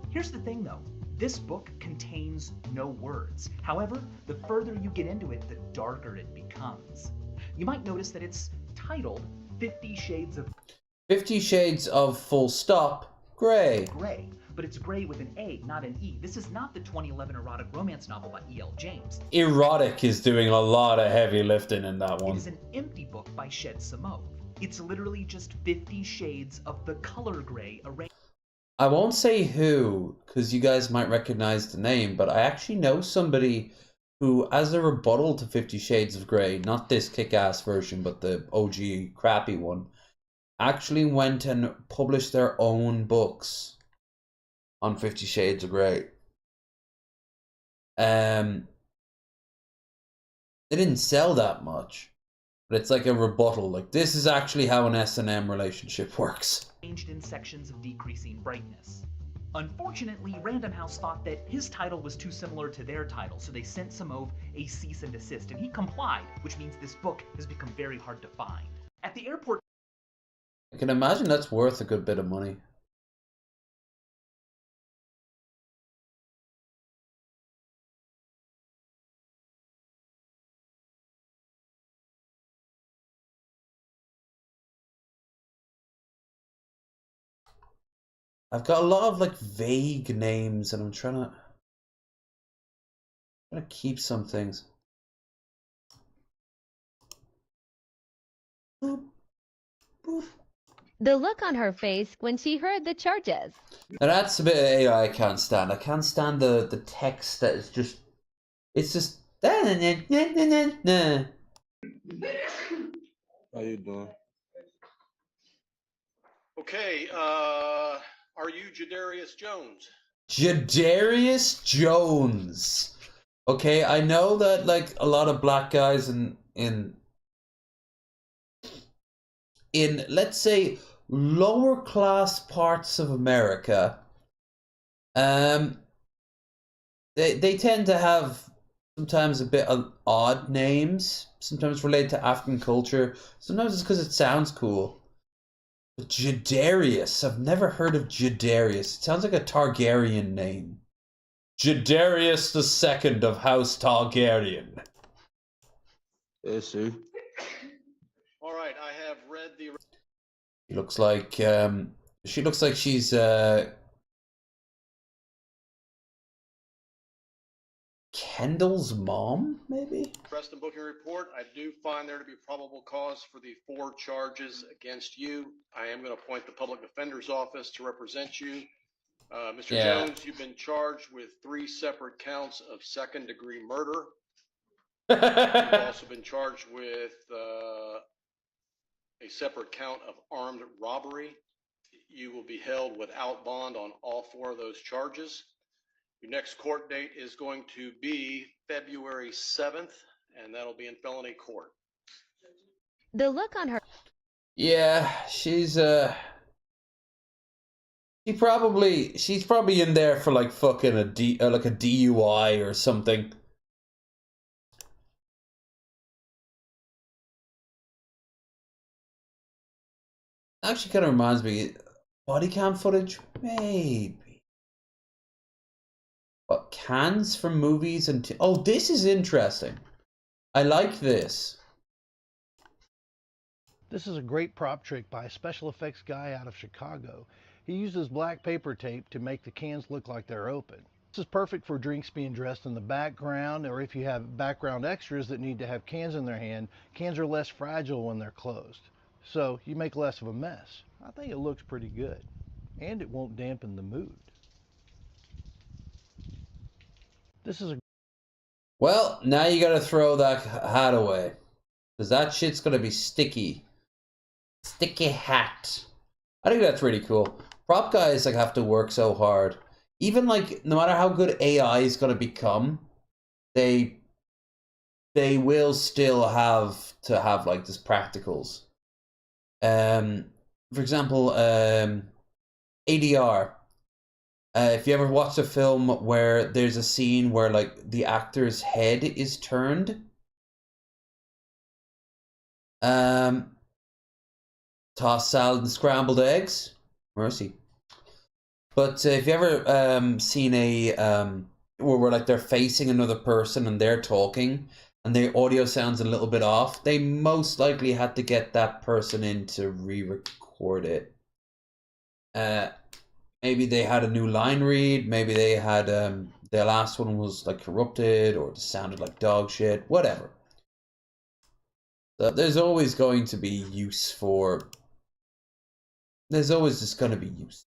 Here's the thing though, this book contains no words. However, the further you get into it, the darker it becomes. You might notice that it's titled 50 Shades of
50 Shades of full stop gray.
Gray, but it's gray with an A, not an E. This is not the 2011 erotic romance novel by E.L. James.
Erotic is doing a lot of heavy lifting in that one.
It is an empty book by Shed Simone. It's literally just 50 shades of the color gray arranged.
I won't say who, because you guys might recognize the name, but I actually know somebody who, as a rebuttal to 50 Shades of Grey, not this kick-ass version, but the OG crappy one, actually went and published their own books on 50 Shades of Grey. They didn't sell that much, but it's like a rebuttal. Like, this is actually how an S&M relationship works.
Arranged in sections of decreasing brightness. Unfortunately, Random House thought that his title was too similar to their title, so they sent Simove a cease and desist, and he complied, which means this book has become very hard to find. At the airport...
I can imagine that's worth a good bit of money. I've got a lot of like vague names and I'm trying to keep some things.
Boop, boop. The look on her face when she heard the charges.
Now that's a bit of AI I can't stand. I can't stand the text that is just, it's just
How you doing?
Okay, are you Jadarius Jones?
Jadarius Jones. Okay, I know that like a lot of black guys in let's say lower class parts of America, they tend to have sometimes a bit of odd names, sometimes related to African culture, sometimes it's because it sounds cool. But Jadarius, I've never heard of Jadarius. It sounds like a Targaryen name. Jadarius II of House Targaryen.
Yes, sir.
All right, I have read the...
She looks like she's Kendall's mom, maybe?
Arrest and booking report. I do find there to be probable cause for the 4 charges against you. I am going to appoint the public defender's office to represent you. Mr. Jones, you've been charged with 3 separate counts of second-degree murder. You've also been charged with a separate count of armed robbery. You will be held without bond on all 4 of those charges. Your next court date is going to be February 7th, and that'll be in felony court.
The look on her...
Yeah, she's probably in there for like fucking like a DUI or something. Actually kind of reminds me, body cam footage? Maybe. What, cans from movies and... oh, this is interesting. I like this.
This is a great prop trick by a special effects guy out of Chicago. He uses black paper tape to make the cans look like they're open. This is perfect for drinks being dressed in the background, or if you have background extras that need to have cans in their hand. Cans are less fragile when they're closed, so you make less of a mess. I think it looks pretty good, and it won't dampen the mood. This is a...
well, now you gotta throw that hat away, because that shit's gonna be sticky. Sticky hat. I think that's really cool. Prop guys like have to work so hard. Even like, no matter how good AI is gonna become, they will still have to have like this practicals. For example, ADR. If you ever watched a film where there's a scene where like the actor's head is turned, toss salad and scrambled eggs, mercy. But if you ever seen a where like they're facing another person and they're talking, and the audio sounds a little bit off, they most likely had to get that person in to re-record it. Maybe they had a new line read, maybe they had their last one was like corrupted or it sounded like dog shit, whatever. So there's always going to be use for... There's always just going to be use.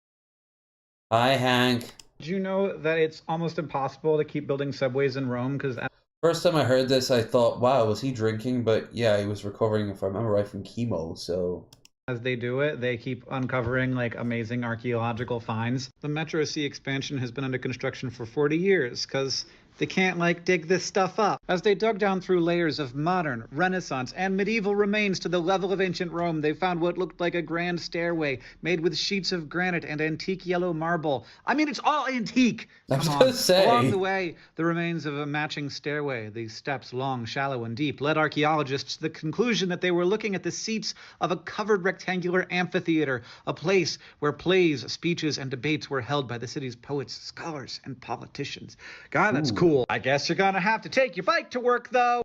Hi, Hank.
Did you know that it's almost impossible to keep building subways in Rome? Because
first time I heard this, I thought, wow, was he drinking? But yeah, he was recovering, if I remember right, from chemo, so...
As they do it, they keep uncovering like amazing archaeological finds. The Metro C expansion has been under construction for 40 years because they can't like dig this stuff up. As they dug down through layers of modern, Renaissance, and medieval remains to the level of ancient Rome, they found what looked like a grand stairway made with sheets of granite and antique yellow marble. I mean, it's all antique.
I was gonna say.
Along the way, the remains of a matching stairway, these steps long, shallow, and deep, led archaeologists to the conclusion that they were looking at the seats of a covered rectangular amphitheater, a place where plays, speeches, and debates were held by the city's poets, scholars, and politicians. God, that's cool. I guess you're gonna have to take your bike to work, though.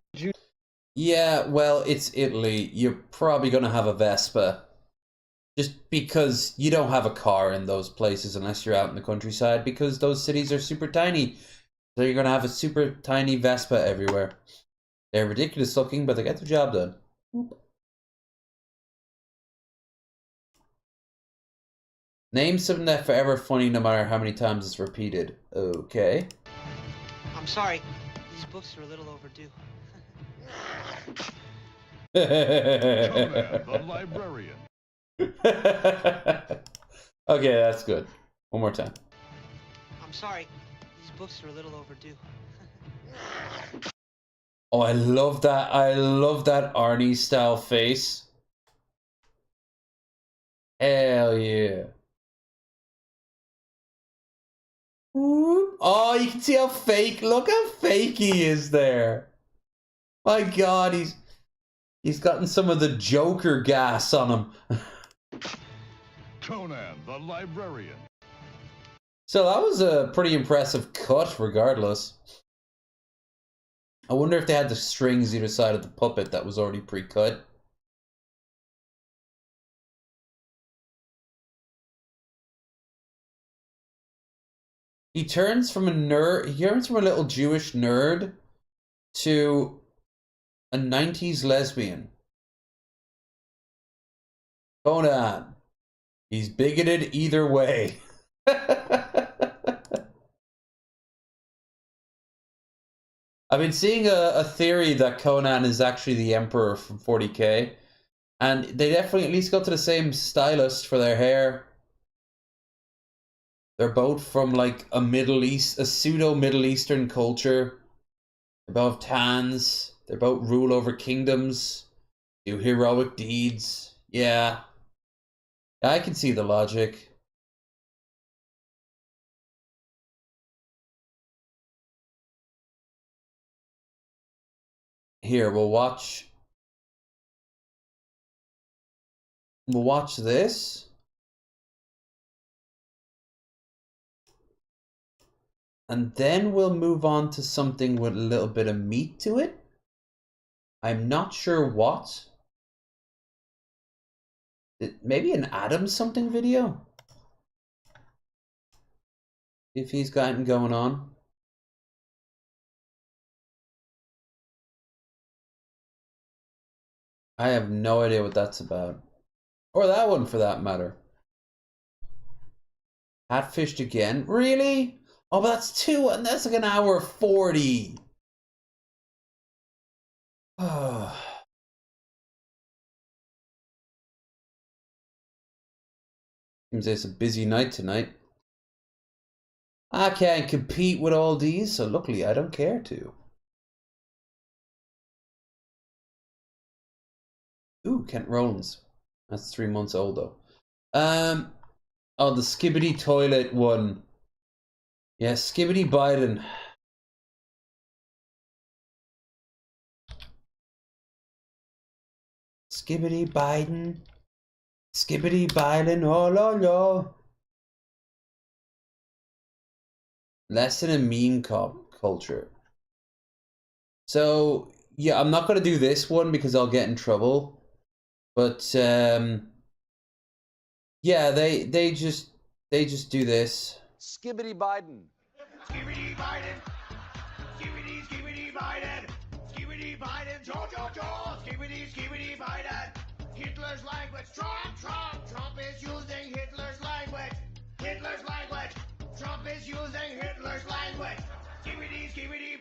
Yeah, well, it's Italy. You're probably gonna have a Vespa. Just because you don't have a car in those places unless you're out in the countryside, because those cities are super tiny. So you're gonna have a super tiny Vespa everywhere. They're ridiculous looking, but they get the job done. Oop. Name something that's forever funny no matter how many times it's repeated. Okay.
I'm sorry. These books are a little overdue.
Conan the Librarian.
Okay, that's good. One more time.
I'm sorry. These books are a little overdue.
Oh, I love that. I love that Arnie style face. Hell yeah. Oh, you can see how fake. Look how fake he is there. My God, he's gotten some of the Joker gas on him.
Conan the Librarian.
So that was a pretty impressive cut, regardless. I wonder if they had the strings either side of the puppet that was already pre-cut. He turns from a nerd. He turns from a little Jewish nerd to a 90s lesbian. Conan. He's bigoted either way. I've been seeing a theory that Conan is actually the Emperor from 40K. And they definitely at least go to the same stylist for their hair. They're both from like a pseudo Middle Eastern culture. They're both tans. They both rule over kingdoms. Do heroic deeds. Yeah. I can see the logic. Here, we'll watch this. And then we'll move on to something with a little bit of meat to it. I'm not sure what. Maybe an Adam something video? If he's got anything going on. I have no idea what that's about. Or that one for that matter. Catfished again? Really? Oh, but that's two, and that's like an hour 40. Seems it's a busy night tonight. I can't compete with all these, so luckily I don't care to. Ooh, Kent Rollins. That's 3 months old though. Oh, the Skibidi Toilet one. Yeah, Skibidi Biden. Skibidi Biden. Skibidi Biden. Oh, no. Lesson in meme culture. So, yeah, I'm not gonna do this one because I'll get in trouble. But yeah, they just do this.
Skibbity Biden.
Skibbity Biden. Skibbity Biden. Skibbity Biden. Joe. Skibbity Biden. Hitler's language. Trump is using Hitler's language. Trump is using Hitler's language. Skibbity.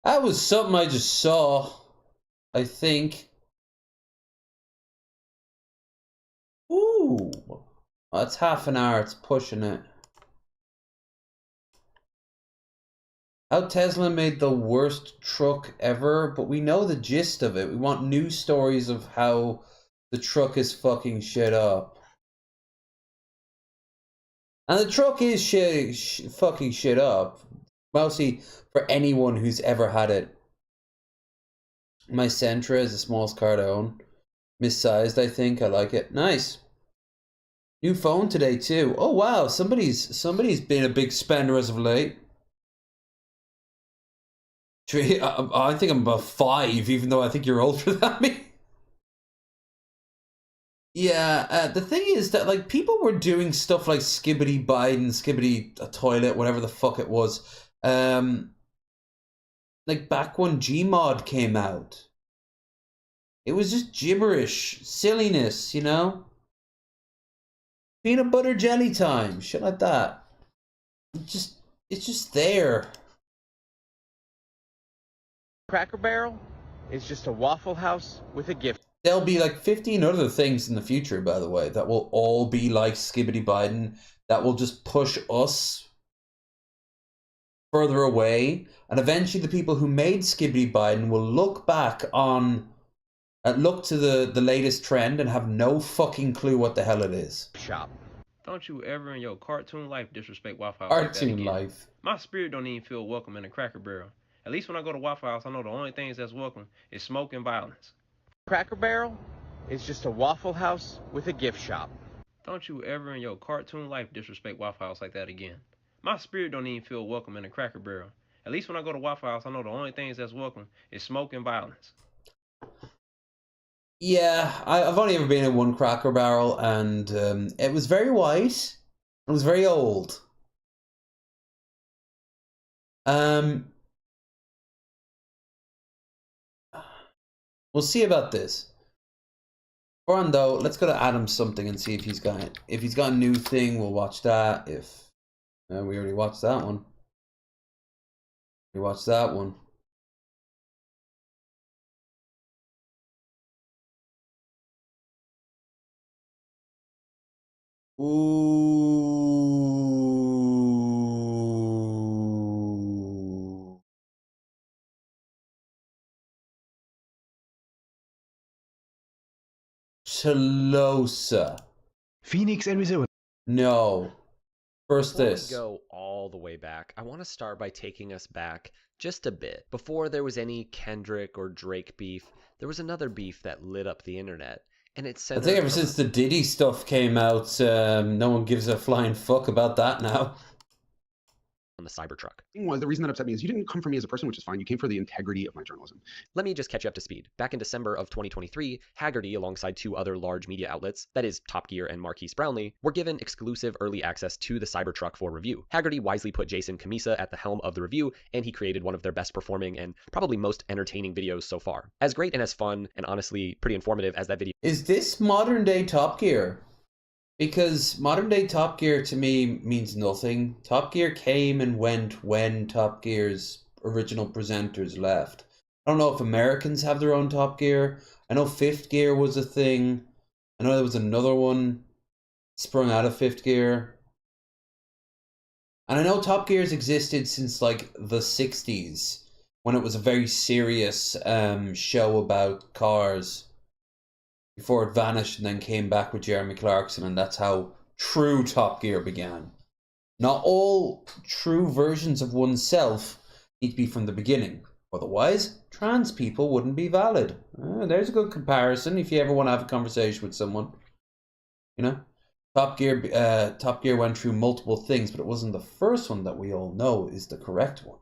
That was something I just saw, I think. Ooh, that's half an hour. It's pushing it. How Tesla made the worst truck ever, but we know the gist of it. We want news stories of how the truck is fucking shit up. And the truck is fucking shit up. Mostly for anyone who's ever had it. My Sentra is the smallest car I own. Missized, I think. I like it. Nice. New phone today too. Oh wow, somebody's been a big spender as of late. I think I'm about 5, even though I think you're older than me. Yeah, the thing is that like people were doing stuff like Skibbity Biden, Skibbity a toilet, whatever the fuck it was. Like back when Gmod came out. It was just gibberish, silliness, you know? Peanut butter jelly time, shit like that. It's just there.
Cracker Barrel is just a Waffle House with a gift.
There'll be like 15 other things in the future, by the way, that will all be like Skibbity Biden, that will just push us further away. And eventually the people who made Skibbity Biden will look back on, look to the latest trend and have no fucking clue what the hell it is.
Shop.
Don't you ever in your cartoon life disrespect Waffle House
Cartoon
like that again.
life.
My spirit don't even feel welcome in a Cracker Barrel. At least when I go to Waffle House, I know the only things that's welcome is smoke and violence.
Cracker Barrel is just a Waffle House with a gift shop.
Don't you ever in your cartoon life disrespect Waffle House like that again. My spirit don't even feel welcome in a Cracker Barrel. At least when I go to Waffle House, I know the only things that's welcome is smoke and violence.
Yeah, I've only ever been in one Cracker Barrel, and it was very white. It was very old. We'll see about this. For on though, let's go to Adam something and see if he's got it. If he's got a new thing, we'll watch that. If we already watched that one. We watched that one. Ooh. Chalosa.
Phoenix, Arizona.
No. First
Before
this.
we go all the way back, I want to start by taking us back just a bit. Before there was any Kendrick or Drake beef, there was another beef that lit up the internet. And it's
I think ever since the Diddy stuff came out, no one gives a flying fuck about that now.
On the Cybertruck.
The reason that upset me is you didn't come for me as a person, which is fine. You came for the integrity of my journalism.
Let me just catch you up to speed. Back in December of 2023, Haggerty, alongside 2 other large media outlets, that is Top Gear and Marquise Brownlee, were given exclusive early access to the Cybertruck for review. Haggerty wisely put Jason Camisa at the helm of the review, and he created one of their best performing and probably most entertaining videos so far. As great and as fun and honestly pretty informative as that video
is this modern day Top Gear? Because modern day Top Gear to me means nothing. Top Gear came and went when Top Gear's original presenters left. I don't know if Americans have their own Top Gear. I know Fifth Gear was a thing. I know there was another one sprung out of Fifth Gear. And I know Top Gear's existed since like the 60s, when it was a very serious show about cars, before it vanished and then came back with Jeremy Clarkson, and that's how true Top Gear began. Not all true versions of oneself need to be from the beginning. Otherwise, trans people wouldn't be valid. There's a good comparison if you ever want to have a conversation with someone. You know? Top Gear went through multiple things, but it wasn't the first one that we all know is the correct one.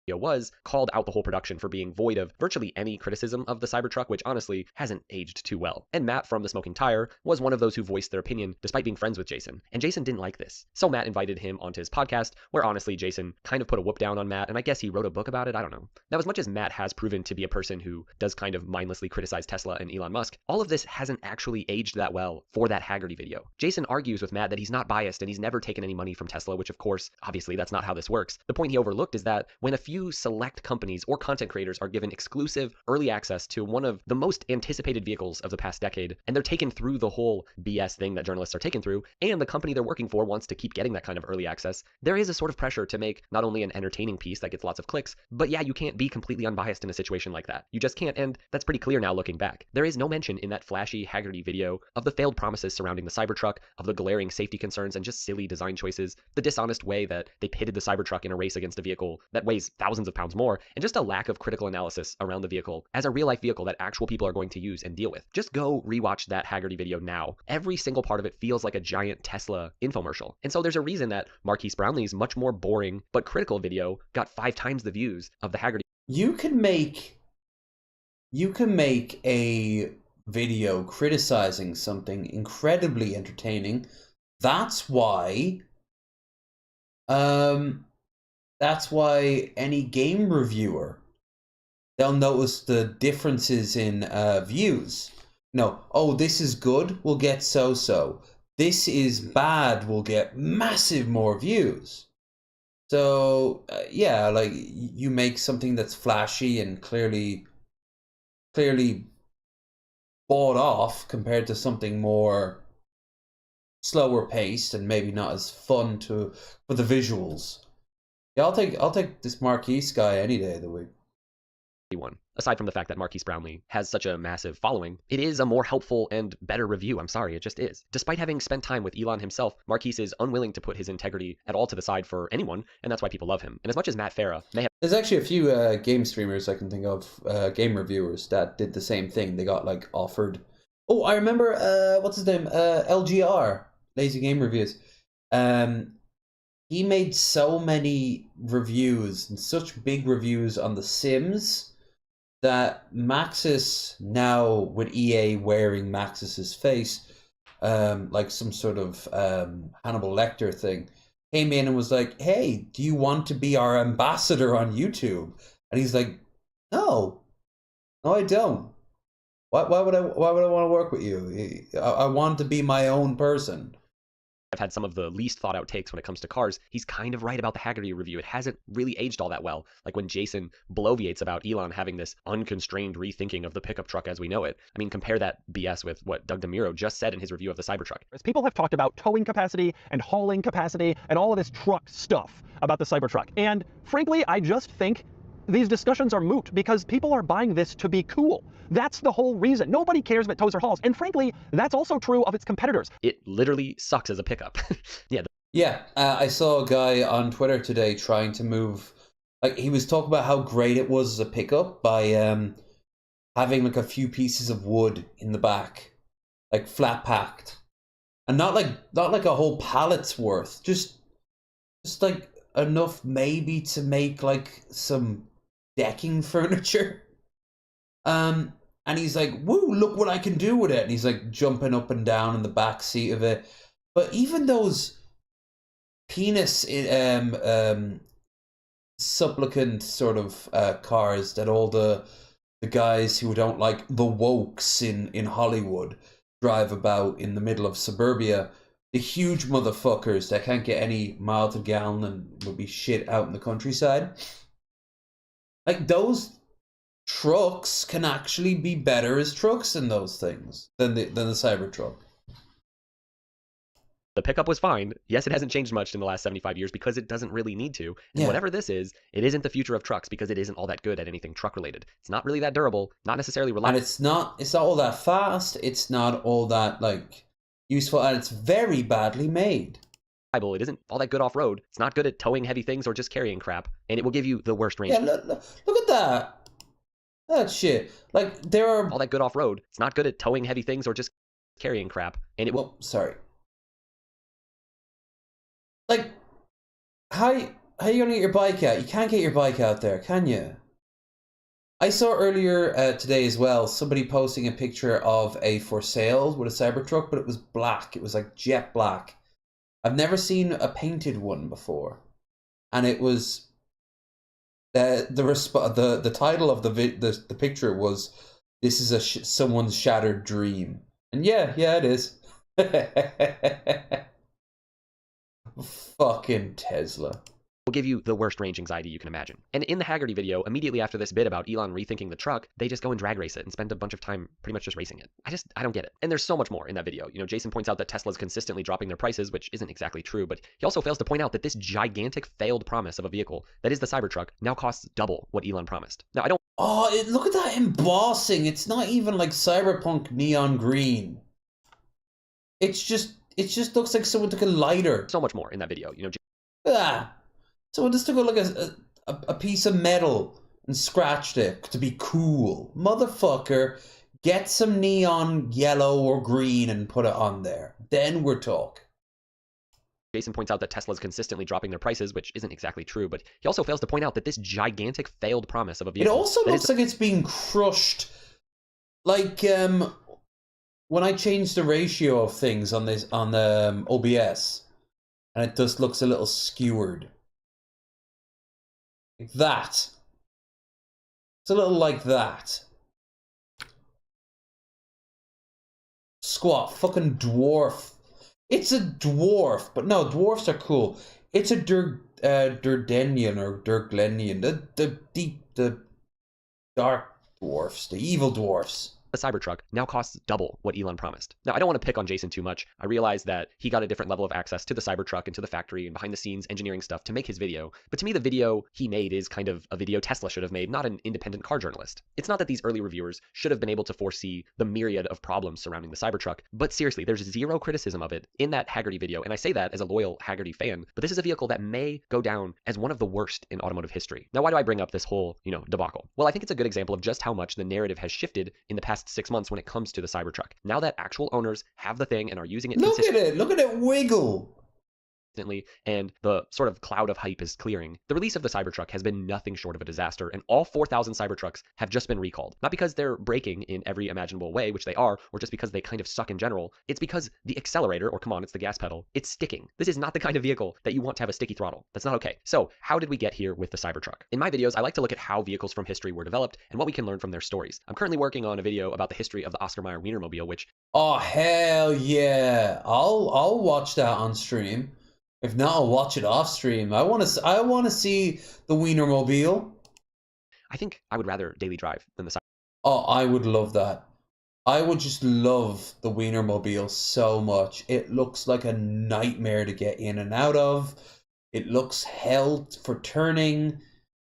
was, called out the whole production for being void of virtually any criticism of the Cybertruck, which honestly hasn't aged too well. And Matt from The Smoking Tire was one of those who voiced their opinion despite being friends with Jason. And Jason didn't like this. So Matt invited him onto his podcast, where honestly Jason kind of put a whoop down on Matt, and I guess he wrote a book about it, I don't know. Now, as much as Matt has proven to be a person who does kind of mindlessly criticize Tesla and Elon Musk, all of this hasn't actually aged that well for that Hagerty video. Jason argues with Matt that he's not biased and he's never taken any money from Tesla, which of course, obviously that's not how this works. The point he overlooked is that when a few select companies or content creators are given exclusive early access to one of the most anticipated vehicles of the past decade, and they're taken through the whole BS thing that journalists are taken through, and the company they're working for wants to keep getting that kind of early access, there is a sort of pressure to make not only an entertaining piece that gets lots of clicks, but yeah, you can't be completely unbiased in a situation like that. You just can't, and that's pretty clear now looking back. There is no mention in that flashy Hagerty video of the failed promises surrounding the Cybertruck, of the glaring safety concerns and just silly design choices, the dishonest way that they pitted the Cybertruck in a race against a vehicle that weighs thousands of pounds more, and just a lack of critical analysis around the vehicle as a real-life vehicle that actual people are going to use and deal with. Just go rewatch that Hagerty video now. Every single part of it feels like a giant Tesla infomercial. And so there's a reason that Marquise Brownlee's much more boring but critical video got 5 times the views of the Hagerty.
You can make a video criticizing something incredibly entertaining. That's why any game reviewer, they'll notice the differences in views. No, oh, this is good, we'll get so-so. This is bad, we'll get massive more views. So, yeah, like, you make something that's flashy and clearly bought off compared to something more slower paced and maybe not as fun for the visuals. Yeah, I'll take this Marquise guy any day of the week.
Aside from the fact that Marquise Brownlee has such a massive following, it is a more helpful and better review. I'm sorry, it just is. Despite having spent time with Elon himself, Marquise is unwilling to put his integrity at all to the side for anyone, and that's why people love him. And as much as Matt Farah may have...
There's actually a few game streamers I can think of, game reviewers, that did the same thing. They got, like, offered... Oh, I remember, what's his name? LGR, Lazy Game Reviews. He made so many reviews, and such big reviews on The Sims, that Maxis, now with EA wearing Maxis's face, like some sort of Hannibal Lecter thing, came in and was like, hey, do you want to be our ambassador on YouTube? And he's like, no, I don't. Why would I want to work with you? I want to be my own person.
I've had some of the least thought out takes when it comes to cars. He's kind of right about the Hagerty review. It hasn't really aged all that well. Like when Jason bloviates about Elon having this unconstrained rethinking of the pickup truck as we know it. I mean, compare that BS with what Doug DeMuro just said in his review of the Cybertruck.
People have talked about towing capacity and hauling capacity and all of this truck stuff about the Cybertruck. And frankly, I just think these discussions are moot because people are buying this to be cool. That's the whole reason. Nobody cares if it tows or hauls. And frankly, that's also true of its competitors.
It literally sucks as a pickup. Yeah.
Yeah, I saw a guy on Twitter today trying to move, like, he was talking about how great it was as a pickup by having like a few pieces of wood in the back, like flat packed, and not like a whole pallet's worth, just like enough maybe to make like some decking furniture. And he's like, woo, look what I can do with it. And he's like jumping up and down in the back seat of it. But even those penis supplicant sort of cars that all the guys who don't like the wokes in Hollywood drive about in the middle of suburbia, the huge motherfuckers that can't get any mile to gallon and will be shit out in the countryside, like those trucks can actually be better as trucks than those things, than the Cybertruck.
The pickup was fine. Yes, it hasn't changed much in the last 75 years because it doesn't really need to. And whatever this is, it isn't the future of trucks because it isn't all that good at anything truck related. It's not really that durable, not necessarily reliable.
And it's not all that fast. It's not all that like useful, and it's very badly made.
It isn't all that good off-road. It's not good at towing heavy things or just carrying crap, and it will give you the worst range.
Yeah, look at that. That shit. Like, there are...
all that good off-road. It's not good at towing heavy things or just carrying crap, and it will...
Well, sorry. Like, how How are you gonna get your bike out? You can't get your bike out there, can you? I saw earlier today as well, somebody posting a picture of a for sale with a Cybertruck, but it was black. It was like jet black. I've never seen a painted one before. And it was... the title of the picture was, "This is someone's shattered dream." And yeah, it is. Fucking Tesla.
Will give you the worst range anxiety you can imagine. And in the Haggerty video, immediately after this bit about Elon rethinking the truck, they just go and drag race it and spend a bunch of time pretty much just racing it. I don't get it. And there's so much more in that video. You know, Jason points out that Tesla's consistently dropping their prices, which isn't exactly true, but he also fails to point out that this gigantic failed promise of a vehicle that is the Cybertruck now costs double what Elon promised. Now, I don't...
Oh, look at that embossing. It's not even like cyberpunk neon green. It just looks like someone took a lighter.
So much more in that video, you know.
Someone just took a piece of metal and scratched it to be cool. Motherfucker, get some neon yellow or green and put it on there. Then we're talking.
Jason points out that Tesla's consistently dropping their prices, which isn't exactly true, but he also fails to point out that this gigantic failed promise of a vehicle...
It also looks like it's being crushed. Like, when I changed the ratio of things on the OBS, and it just looks a little skewered. Like that. It's a little like that. Squat, fucking dwarf. It's a dwarf, but no, dwarfs are cool. It's a Durdenian or Durglenian, the dark dwarfs, the evil dwarfs.
The Cybertruck now costs double what Elon promised. Now, I don't want to pick on Jason too much. I realize that he got a different level of access to the Cybertruck and to the factory and behind the scenes engineering stuff to make his video. But to me, the video he made is kind of a video Tesla should have made, not an independent car journalist. It's not that these early reviewers should have been able to foresee the myriad of problems surrounding the Cybertruck, but seriously, there's zero criticism of it in that Haggerty video. And I say that as a loyal Haggerty fan, but this is a vehicle that may go down as one of the worst in automotive history. Now, why do I bring up this whole, debacle? Well, I think it's a good example of just how much the narrative has shifted in the past 6 months when it comes to the Cybertruck. Now that actual owners have the thing and are using it consistently.
Look at it wiggle.
And the sort of cloud of hype is clearing. The release of the Cybertruck has been nothing short of a disaster, and all 4,000 Cybertrucks have just been recalled. Not because they're breaking in every imaginable way, which they are, or just because they kind of suck in general. It's because the accelerator, or come on, it's the gas pedal, it's sticking. This is not the kind of vehicle that you want to have a sticky throttle. That's not okay. So, how did we get here with the Cybertruck? In my videos, I like to look at how vehicles from history were developed and what we can learn from their stories. I'm currently working on a video about the history of the Oscar Mayer Wienermobile, which...
Oh, hell yeah. I'll watch that on stream. If not, I'll watch it off stream. I want to see the Wienermobile.
I think I would rather daily drive than the Cybertruck.
Oh, I would love that. I would just love the Wienermobile so much. It looks like a nightmare to get in and out of. It looks hell for turning.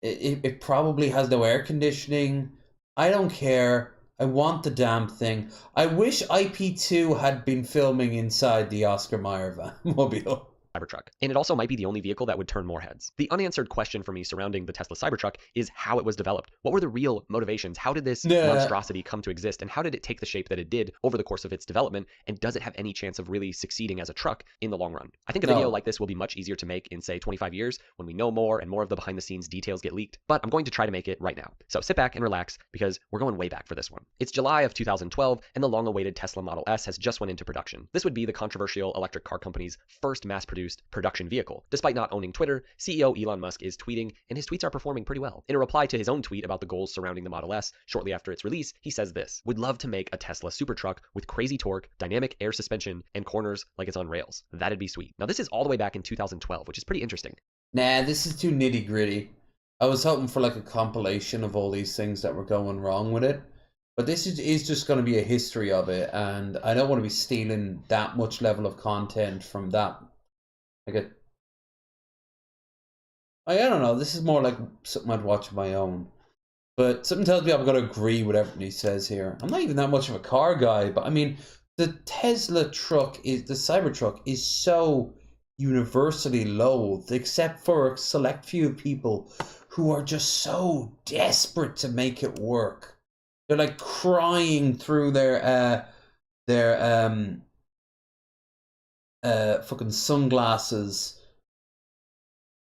It probably has no air conditioning. I don't care. I want the damn thing. I wish IP2 had been filming inside the Oscar Mayer mobile.
Cybertruck. And it also might be the only vehicle that would turn more heads. The unanswered question for me surrounding the Tesla Cybertruck is how it was developed. What were the real motivations? How did this monstrosity come to exist? And how did it take the shape that it did over the course of its development? And does it have any chance of really succeeding as a truck in the long run? I think a video like this will be much easier to make in, say, 25 years when we know more and more of the behind the scenes details get leaked. But I'm going to try to make it right now. So sit back and relax because we're going way back for this one. It's July of 2012 and the long-awaited Tesla Model S has just went into production. This would be the controversial electric car company's first mass-produced production vehicle. Despite not owning Twitter, CEO Elon Musk is tweeting, and his tweets are performing pretty well. In a reply to his own tweet about the goals surrounding the Model S, shortly after its release, he says this: "Would love to make a Tesla Supertruck with crazy torque, dynamic air suspension, and corners like it's on rails. That'd be sweet." Now, this is all the way back in 2012, which is pretty interesting.
Nah, this is too nitty gritty. I was hoping for like a compilation of all these things that were going wrong with it. But this is just going to be a history of it, and I don't want to be stealing that much level of content from that. I don't know, this is more like something I'd watch on my own. But something tells me I'm going to agree with everything he says here. I'm not even that much of a car guy, but I mean, the Tesla truck, the Cybertruck, is so universally loathed, except for a select few people who are just so desperate to make it work. They're like crying through their fucking sunglasses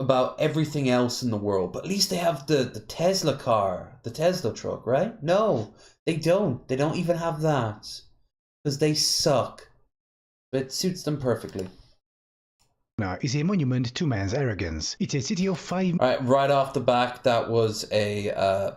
about everything else in the world. But at least they have the Tesla car, the Tesla truck, right? No, they don't. They don't even have that. Because they suck. But it suits them perfectly.
Is a monument to man's arrogance. It's a city of 5...
Right off the back, that was a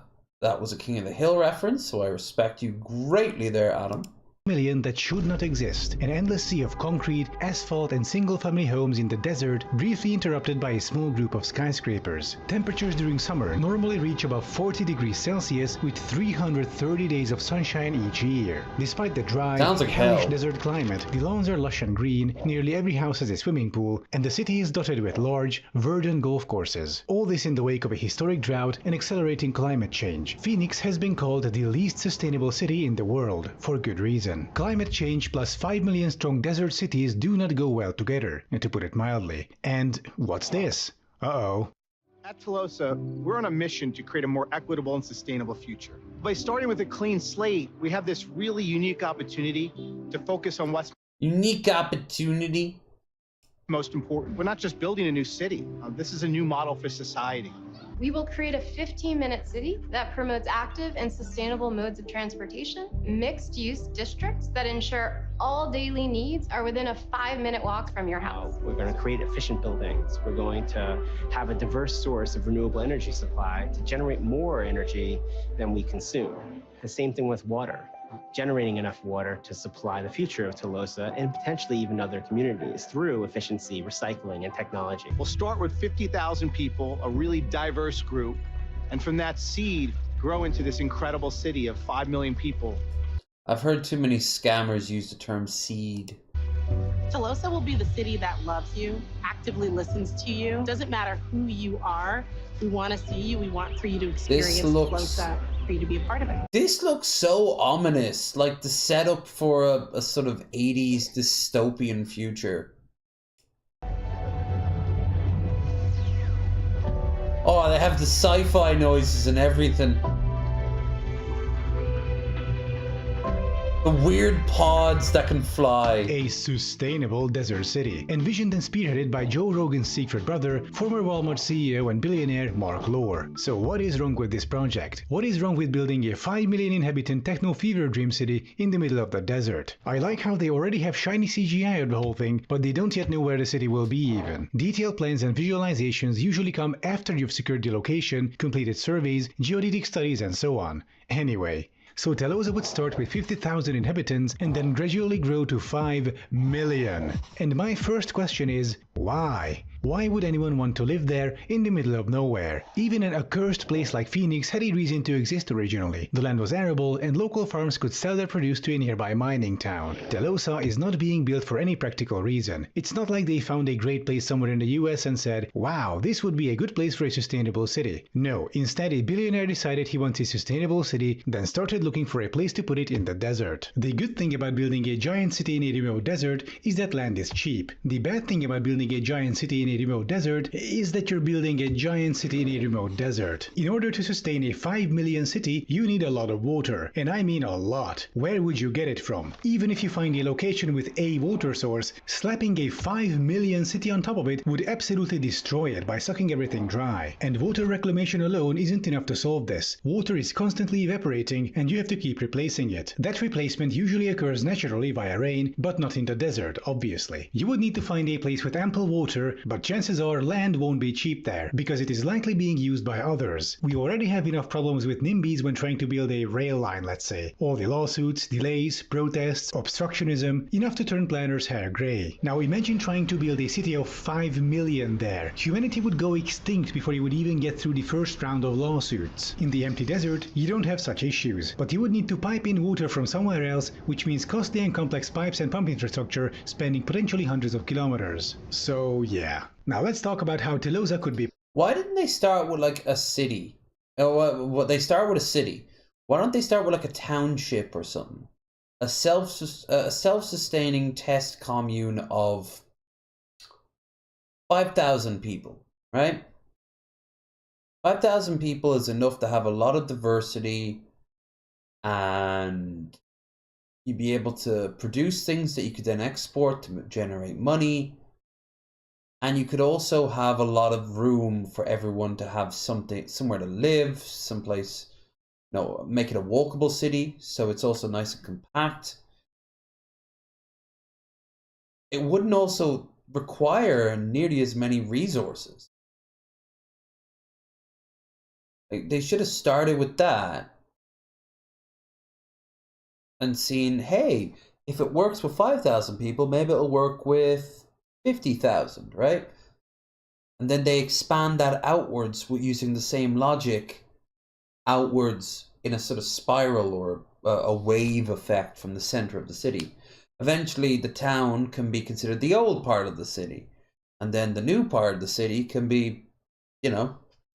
King of the Hill reference, so I respect you greatly there, Adam.
million that should not exist. An endless sea of concrete, asphalt and single-family homes in the desert, briefly interrupted by a small group of skyscrapers. Temperatures during summer normally reach above 40 degrees Celsius with 330 days of sunshine each year. Despite the dry, hellish desert climate, the lawns are lush and green, nearly every house has a swimming pool, and the city is dotted with large, verdant golf courses. All this in the wake of a historic drought and accelerating climate change. Phoenix has been called the least sustainable city in the world, for good reason. Climate change plus 5 million strong desert cities do not go well together, to put it mildly. And what's this? Uh-oh.
At Telosa, we're on a mission to create a more equitable and sustainable future. By starting with a clean slate, we have this really unique opportunity to focus on what's
unique opportunity.
Most important. We're not just building a new city. This is a new model for society.
We will create a 15-minute city that promotes active and sustainable modes of transportation, mixed-use districts that ensure all daily needs are within a 5-minute walk from your house.
We're going to create efficient buildings. We're going to have a diverse source of renewable energy supply to generate more energy than we consume. The same thing with water. Generating enough water to supply the future of Telosa and potentially even other communities through efficiency, recycling, and technology.
We'll start with 50,000 people, a really diverse group, and from that seed, grow into this incredible city of 5 million people.
I've heard too many scammers use the term seed.
Telosa will be the city that loves you, actively listens to you. Doesn't matter who you are. We want to see you. We want for you to experience Telosa, for you to be a part of it.
This looks so ominous, like the setup for a sort of 80s dystopian future. Oh, they have the sci-fi noises and everything. The weird pods that can fly.
A sustainable desert city, envisioned and spearheaded by Joe Rogan's secret brother, former Walmart CEO and billionaire Mark Lohr. So what is wrong with this project? What is wrong with building a 5 million inhabitant techno fever dream city in the middle of the desert? I like how they already have shiny CGI of the whole thing, but they don't yet know where the city will be even. Detailed plans and visualizations usually come after you've secured the location, completed surveys, geodetic studies and so on. Anyway. So Telosa would start with 50,000 inhabitants and then gradually grow to 5 million. And my first question is, why? Why would anyone want to live there in the middle of nowhere? Even an accursed place like Phoenix had a reason to exist originally. The land was arable and local farms could sell their produce to a nearby mining town. Telosa is not being built for any practical reason. It's not like they found a great place somewhere in the US and said, wow, this would be a good place for a sustainable city. No, instead a billionaire decided he wants a sustainable city, then started looking for a place to put it in the desert. The good thing about building a giant city in a remote desert is that land is cheap. The bad thing about building a giant city in a remote desert is that you're building a giant city in a remote desert. In order to sustain a 5 million city, you need a lot of water. And I mean a lot. Where would you get it from? Even if you find a location with a water source, slapping a 5 million city on top of it would absolutely destroy it by sucking everything dry. And water reclamation alone isn't enough to solve this. Water is constantly evaporating and you have to keep replacing it. That replacement usually occurs naturally via rain, but not in the desert, obviously. You would need to find a place with ample water, but chances are land won't be cheap there, because it is likely being used by others. We already have enough problems with NIMBYs when trying to build a rail line, let's say. All the lawsuits, delays, protests, obstructionism, enough to turn planners' hair grey. Now imagine trying to build a city of 5 million there. Humanity would go extinct before you would even get through the first round of lawsuits. In the empty desert, you don't have such issues, but you would need to pipe in water from somewhere else, which means costly and complex pipes and pump infrastructure spanning potentially hundreds of kilometers. So yeah. Now let's talk about how Telosa could be.
Why didn't they start with like a city? Oh, they start with a city. Why don't they start with like a township or something? A self-sustaining test commune of 5,000 people, right? 5,000 people is enough to have a lot of diversity, and you'd be able to produce things that you could then export to generate money. And you could also have a lot of room for everyone to have somewhere to live, someplace, make it a walkable city, so it's also nice and compact. It wouldn't also require nearly as many resources. They should have started with that and seen, hey, if it works with 5,000 people, maybe it'll work with 50,000, right? And then they expand that outwards using the same logic outwards in a sort of spiral or a wave effect from the center of the city. Eventually, the town can be considered the old part of the city. And then the new part of the city can be,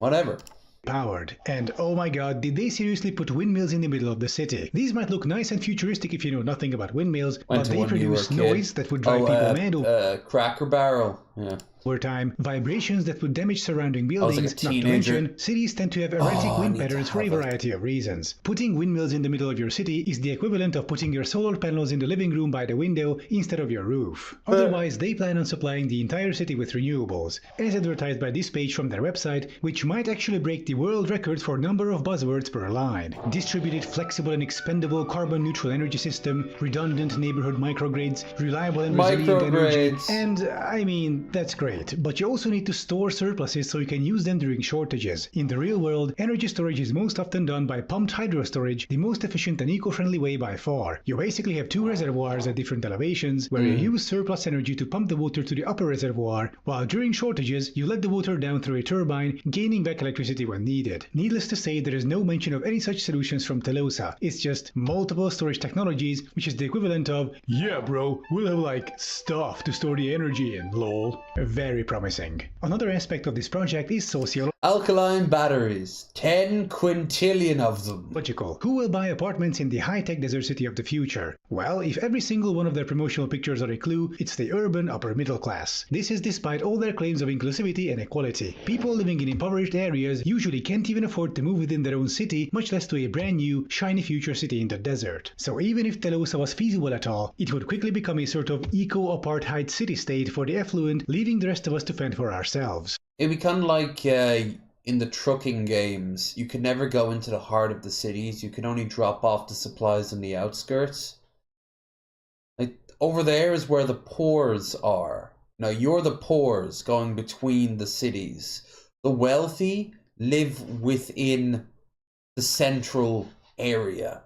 whatever.
Powered. And oh my god, did they seriously put windmills in the middle of the city? These might look nice and futuristic if you know nothing about windmills, but they produce noise that would drive people mad.
Cracker Barrel. Yeah.
Over time, vibrations that would damage surrounding buildings, not to mention, cities tend to have erratic wind patterns for a variety of reasons. Putting windmills in the middle of your city is the equivalent of putting your solar panels in the living room by the window instead of your roof. Otherwise, they plan on supplying the entire city with renewables, as advertised by this page from their website, which might actually break the world record for number of buzzwords per line. Distributed, flexible and expendable carbon-neutral energy system, redundant neighborhood microgrids, reliable and resilient energy, and I mean, that's great. But you also need to store surpluses so you can use them during shortages. In the real world, energy storage is most often done by pumped hydro storage, the most efficient and eco-friendly way by far. You basically have two reservoirs at different elevations where you use surplus energy to pump the water to the upper reservoir, while during shortages you let the water down through a turbine, gaining back electricity when needed. Needless to say, there is no mention of any such solutions from Telosa. It's just multiple storage technologies, which is the equivalent of, yeah bro, we'll have like stuff to store the energy in, lol. Very promising. Another aspect of this project is sociological.
Alkaline batteries. 10 quintillion of them.
Who will buy apartments in the high-tech desert city of the future? Well, if every single one of their promotional pictures are a clue, it's the urban upper middle class. This is despite all their claims of inclusivity and equality. People living in impoverished areas usually can't even afford to move within their own city, much less to a brand new, shiny future city in the desert. So even if Telosa was feasible at all, it would quickly become a sort of eco-apartheid city-state for the affluent, leaving the rest of us to fend for ourselves.
It'd be kind of like in the trucking games. You can never go into the heart of the cities. You can only drop off the supplies on the outskirts. Like, over there is where the pores are. Now, you're the pores going between the cities. The wealthy live within the central area.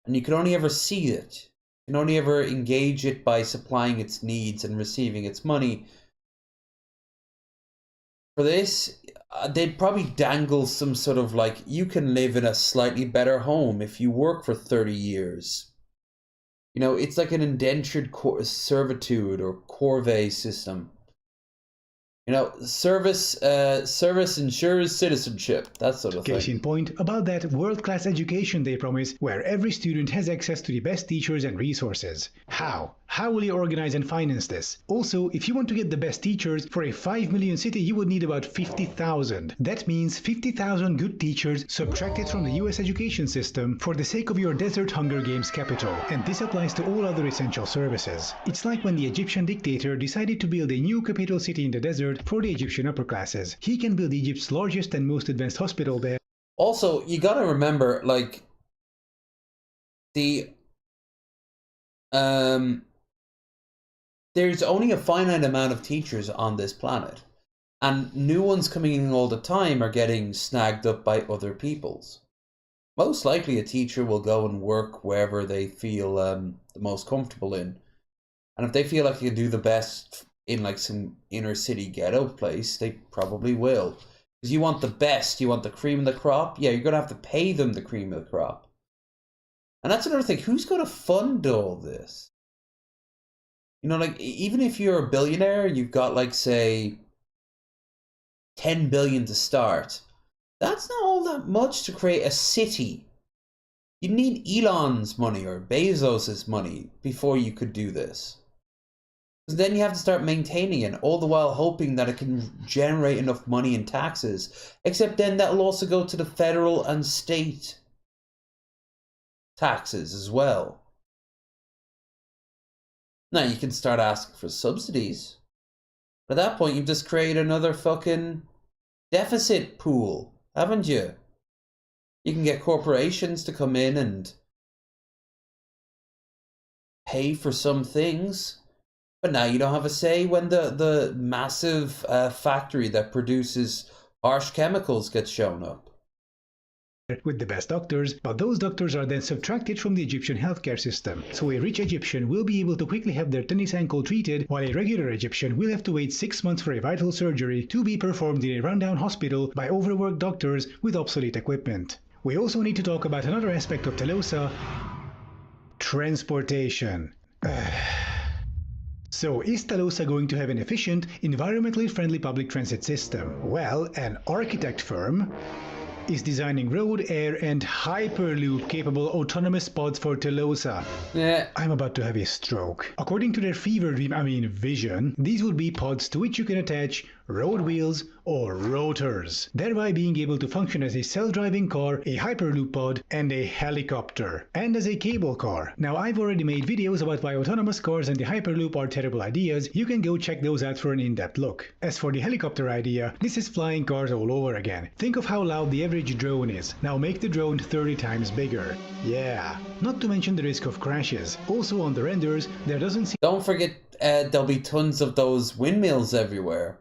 And you can only ever see it. You can only ever engage it by supplying its needs and receiving its money. For this, they'd probably dangle some sort of like, you can live in a slightly better home if you work for 30 years. It's like an indentured servitude or corvée system. Service ensures citizenship, that sort of thing.
Case in point, about that world-class education they promise, where every student has access to the best teachers and resources. How? How will you organize and finance this? Also, if you want to get the best teachers, for a 5 million city you would need about 50,000. That means 50,000 good teachers subtracted from the US education system for the sake of your desert Hunger Games capital. And this applies to all other essential services. It's like when the Egyptian dictator decided to build a new capital city in the desert for the Egyptian upper classes. He can build Egypt's largest and most advanced hospital there.
Also, you gotta remember, like, there's only a finite amount of teachers on this planet, and new ones coming in all the time are getting snagged up by other peoples. Most likely a teacher will go and work wherever they feel the most comfortable in, and if they feel like they can do the best in like some inner city ghetto place, they probably will. Because you want the best, you want the cream of the crop, yeah, you're going to have to pay them the cream of the crop. And that's another thing, who's going to fund all this? Like, even if you're a billionaire, you've got like, say, 10 billion to start. That's not all that much to create a city. You need Elon's money or Bezos's money before you could do this. Then you have to start maintaining it, all the while hoping that it can generate enough money in taxes. Except then that'll also go to the federal and state taxes as well. Now you can start asking for subsidies. At that point, you've just created another fucking deficit pool, haven't you? You can get corporations to come in and pay for some things, but now you don't have a say when the massive factory that produces harsh chemicals gets shown up.
With the best doctors, but those doctors are then subtracted from the Egyptian healthcare system. So a rich Egyptian will be able to quickly have their tennis ankle treated, while a regular Egyptian will have to wait 6 months for a vital surgery to be performed in a rundown hospital by overworked doctors with obsolete equipment. We also need to talk about another aspect of Telosa: transportation. So, is Telosa going to have an efficient, environmentally friendly public transit system? Well, an architect firm is designing road, air, and hyperloop-capable autonomous pods for Telosa.
Yeah.
I'm about to have a stroke. According to their vision, these would be pods to which you can attach road wheels or rotors, thereby being able to function as a self-driving car, a hyperloop pod, and a helicopter, and as a cable car. Now, I've already made videos about why autonomous cars and the hyperloop are terrible ideas. You can go check those out for an in-depth look. As for the helicopter idea, this is flying cars all over again. Think of how loud the average drone is. Now make the drone 30 times bigger. Yeah. Not to mention the risk of crashes. Also on the renders, there doesn't seem...
Don't forget there'll be tons of those windmills everywhere.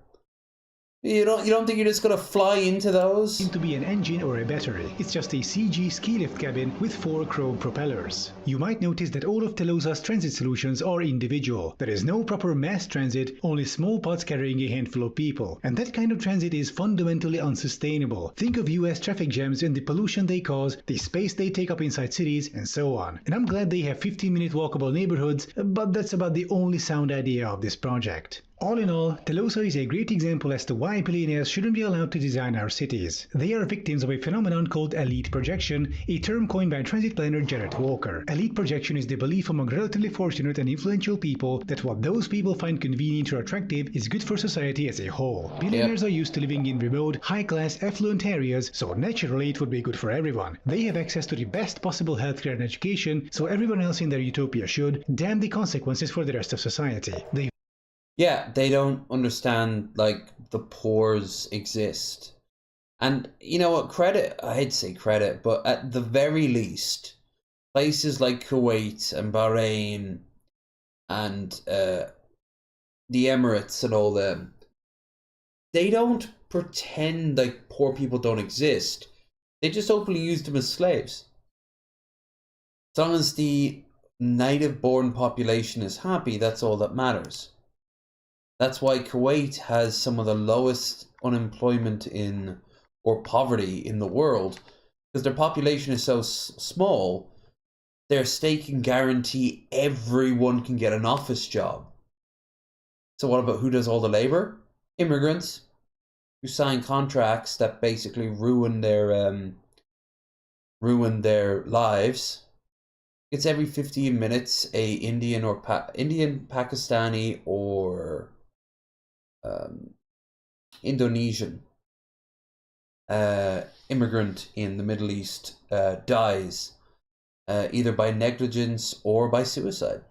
You don't think you're just gonna fly into those?
To be an engine or a battery. It's just a CG ski lift cabin with 4 chrome propellers. You might notice that all of Telosa's transit solutions are individual. There is no proper mass transit, only small pods carrying a handful of people. And that kind of transit is fundamentally unsustainable. Think of US traffic jams and the pollution they cause, the space they take up inside cities, and so on. And I'm glad they have 15-minute walkable neighborhoods, but that's about the only sound idea of this project. All in all, Telosa is a great example as to why billionaires shouldn't be allowed to design our cities. They are victims of a phenomenon called elite projection, a term coined by transit planner Jarrett Walker. Elite projection is the belief among relatively fortunate and influential people that what those people find convenient or attractive is good for society as a whole. Billionaires are used to living in remote, high-class, affluent areas, so naturally it would be good for everyone. They have access to the best possible healthcare and education, so everyone else in their utopia should. Damn the consequences for the rest of society.
Yeah, they don't understand, like, the pores exist. And, you know what, I hate to say credit, but at the very least, places like Kuwait and Bahrain and the Emirates and all them, they don't pretend like poor people don't exist. They just openly use them as slaves. As long as the native-born population is happy, that's all that matters. That's why Kuwait has some of the lowest unemployment or poverty in the world, because their population is so small, their state can guarantee everyone can get an office job. So what about who does all the labor? Immigrants who sign contracts that basically ruin their lives. It's every 15 minutes a Indian, Pakistani, or Indonesian immigrant in the Middle East dies either by negligence or by suicide.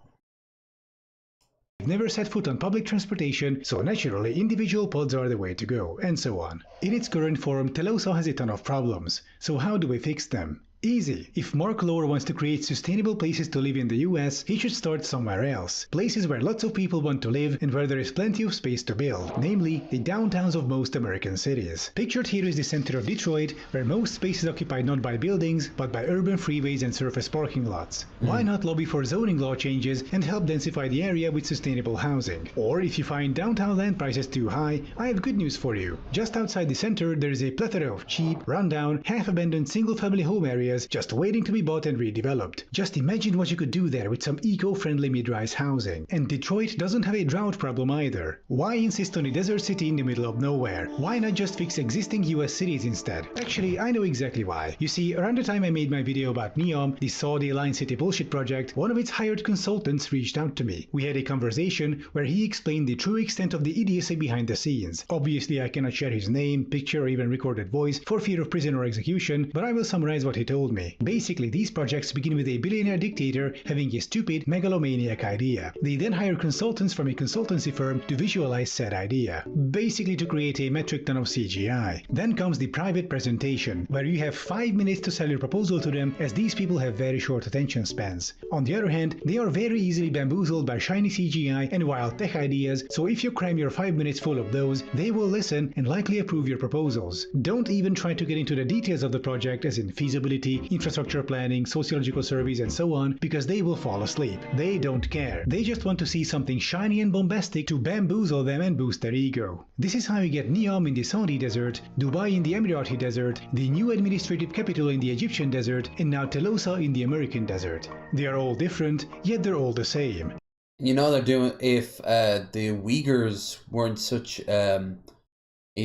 Never set foot on public transportation, so naturally individual pods are the way to go, and so on. In its current form, Telosa has a ton of problems, so how do we fix them? Easy. If Mark Lohr wants to create sustainable places to live in the US, he should start somewhere else. Places where lots of people want to live and where there is plenty of space to build, namely the downtowns of most American cities. Pictured here is the center of Detroit, where most space is occupied not by buildings, but by urban freeways and surface parking lots. Why not lobby for zoning law changes and help densify the area with sustainable housing? Or if you find downtown land prices too high, I have good news for you. Just outside the center, there is a plethora of cheap, rundown, half-abandoned single-family home areas just waiting to be bought and redeveloped. Just imagine what you could do there with some eco-friendly mid-rise housing. And Detroit doesn't have a drought problem either. Why insist on a desert city in the middle of nowhere? Why not just fix existing US cities instead? Actually, I know exactly why. You see, around the time I made my video about NEOM, the Saudi Line City bullshit project, one of its hired consultants reached out to me. We had a conversation where he explained the true extent of the idiocy behind the scenes. Obviously, I cannot share his name, picture, or even recorded voice for fear of prison or execution, but I will summarize what he told told me. Basically, these projects begin with a billionaire dictator having a stupid megalomaniac idea. They then hire consultants from a consultancy firm to visualize said idea, basically to create a metric ton of CGI. Then comes the private presentation, where you have 5 minutes to sell your proposal to them, as these people have very short attention spans. On the other hand, they are very easily bamboozled by shiny CGI and wild tech ideas, so if you cram your 5 minutes full of those, they will listen and likely approve your proposals. Don't even try to get into the details of the project, as in feasibility, infrastructure planning, sociological surveys and so on, because they will fall asleep. They don't care. They just want to see something shiny and bombastic to bamboozle them and boost their ego. This is how you get Neom in the Saudi desert, Dubai in the Emirati desert, the new administrative capital in the Egyptian desert, and now Telosa in the American desert. They are all different, yet they're all the same.
You know they're doing, if the Uyghurs weren't such a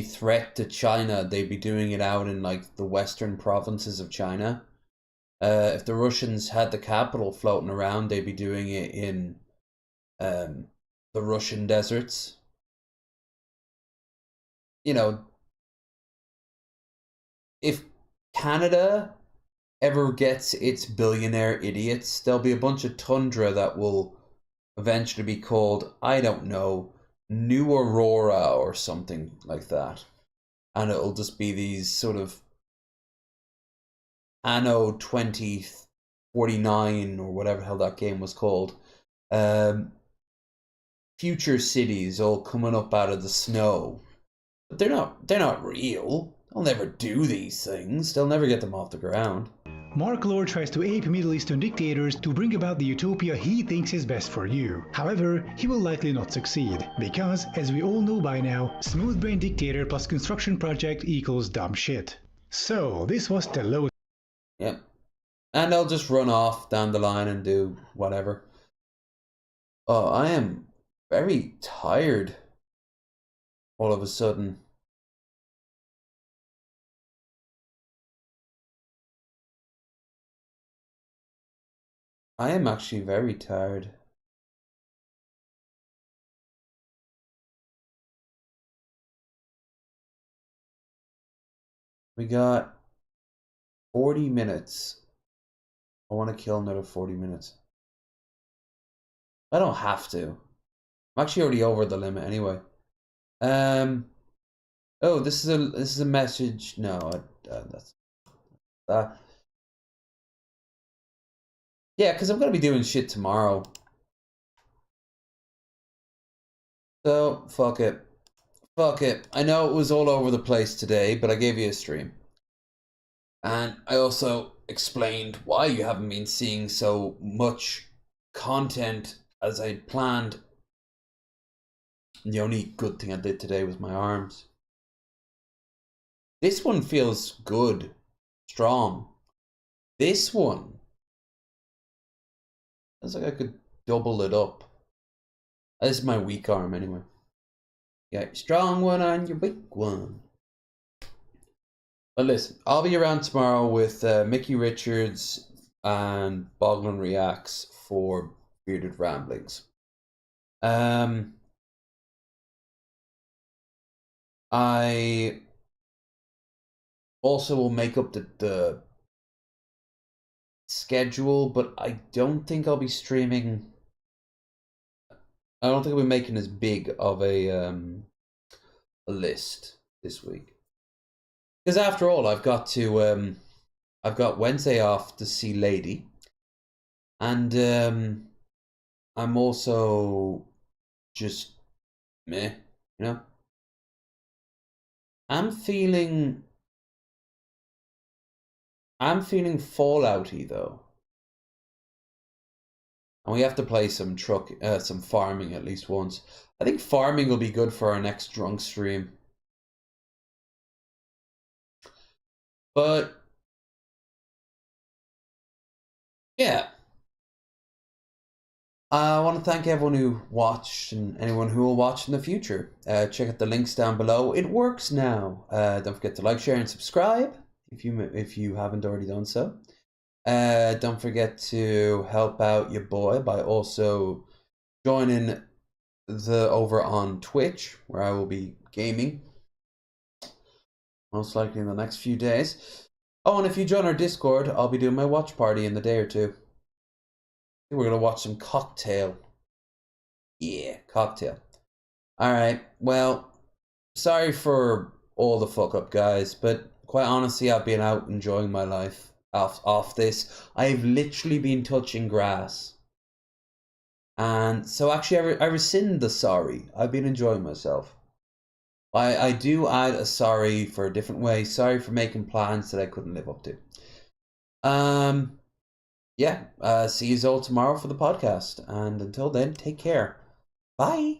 threat to China, they'd be doing it out in like the western provinces of China. If the Russians had the capital floating around, they'd be doing it in the Russian deserts. You know, if Canada ever gets its billionaire idiots, there'll be a bunch of tundra that will eventually be called, I don't know, New Aurora or something like that. And it'll just be these sort of Anno 2049 or whatever the hell that game was called. Future cities all coming up out of the snow. But they're not real. They'll never do these things. They'll never get them off the ground.
Mark Lore tries to ape Middle Eastern dictators to bring about the utopia he thinks is best for you. However, he will likely not succeed, because, as we all know by now, smooth brain dictator plus construction project equals dumb shit. So, this was Telosa.
Yep. And they'll just run off down the line and do whatever. Oh, I am very tired all of a sudden. I am actually very tired. We got 40 minutes. I want to kill another 40 minutes. I don't have to. I'm actually already over the limit anyway. Oh, this is a message. No, that's that. Yeah, because I'm going to be doing shit tomorrow. So, fuck it. Fuck it. I know it was all over the place today, but I gave you a stream. And I also explained why you haven't been seeing so much content as I'd planned. And the only good thing I did today was my arms. This one feels good. Strong. This one feels like I could double it up. This is my weak arm anyway. Yeah, strong one on your weak one. But listen, I'll be around tomorrow with Mickey Richards and Boglin Reacts for Bearded Ramblings. I also will make up the schedule, but I don't think I'll be streaming. I don't think I'll be making as big of a list this week, because after all, I've got Wednesday off to see Lady, and I'm also just meh, you know. I'm feeling Fallouty though, and we have to play some farming at least once. I think farming will be good for our next drunk stream. But yeah, I want to thank everyone who watched and anyone who will watch in the future. Check out the links down below. It works now. Don't forget to like, share, and subscribe if you haven't already done so. Don't forget to help out your boy by also joining over on Twitch, where I will be gaming most likely in the next few days. Oh, and if you join our Discord, I'll be doing my watch party in the day or two. We're gonna watch some Cocktail. Yeah, Cocktail. Alright, well, sorry for all the fuck up, guys, but quite honestly, I've been out enjoying my life off this. I've literally been touching grass. And so actually, I rescind the sorry. I've been enjoying myself. I do add a sorry for a different way. Sorry for making plans that I couldn't live up to. Yeah, see you all tomorrow for the podcast. And until then, take care. Bye.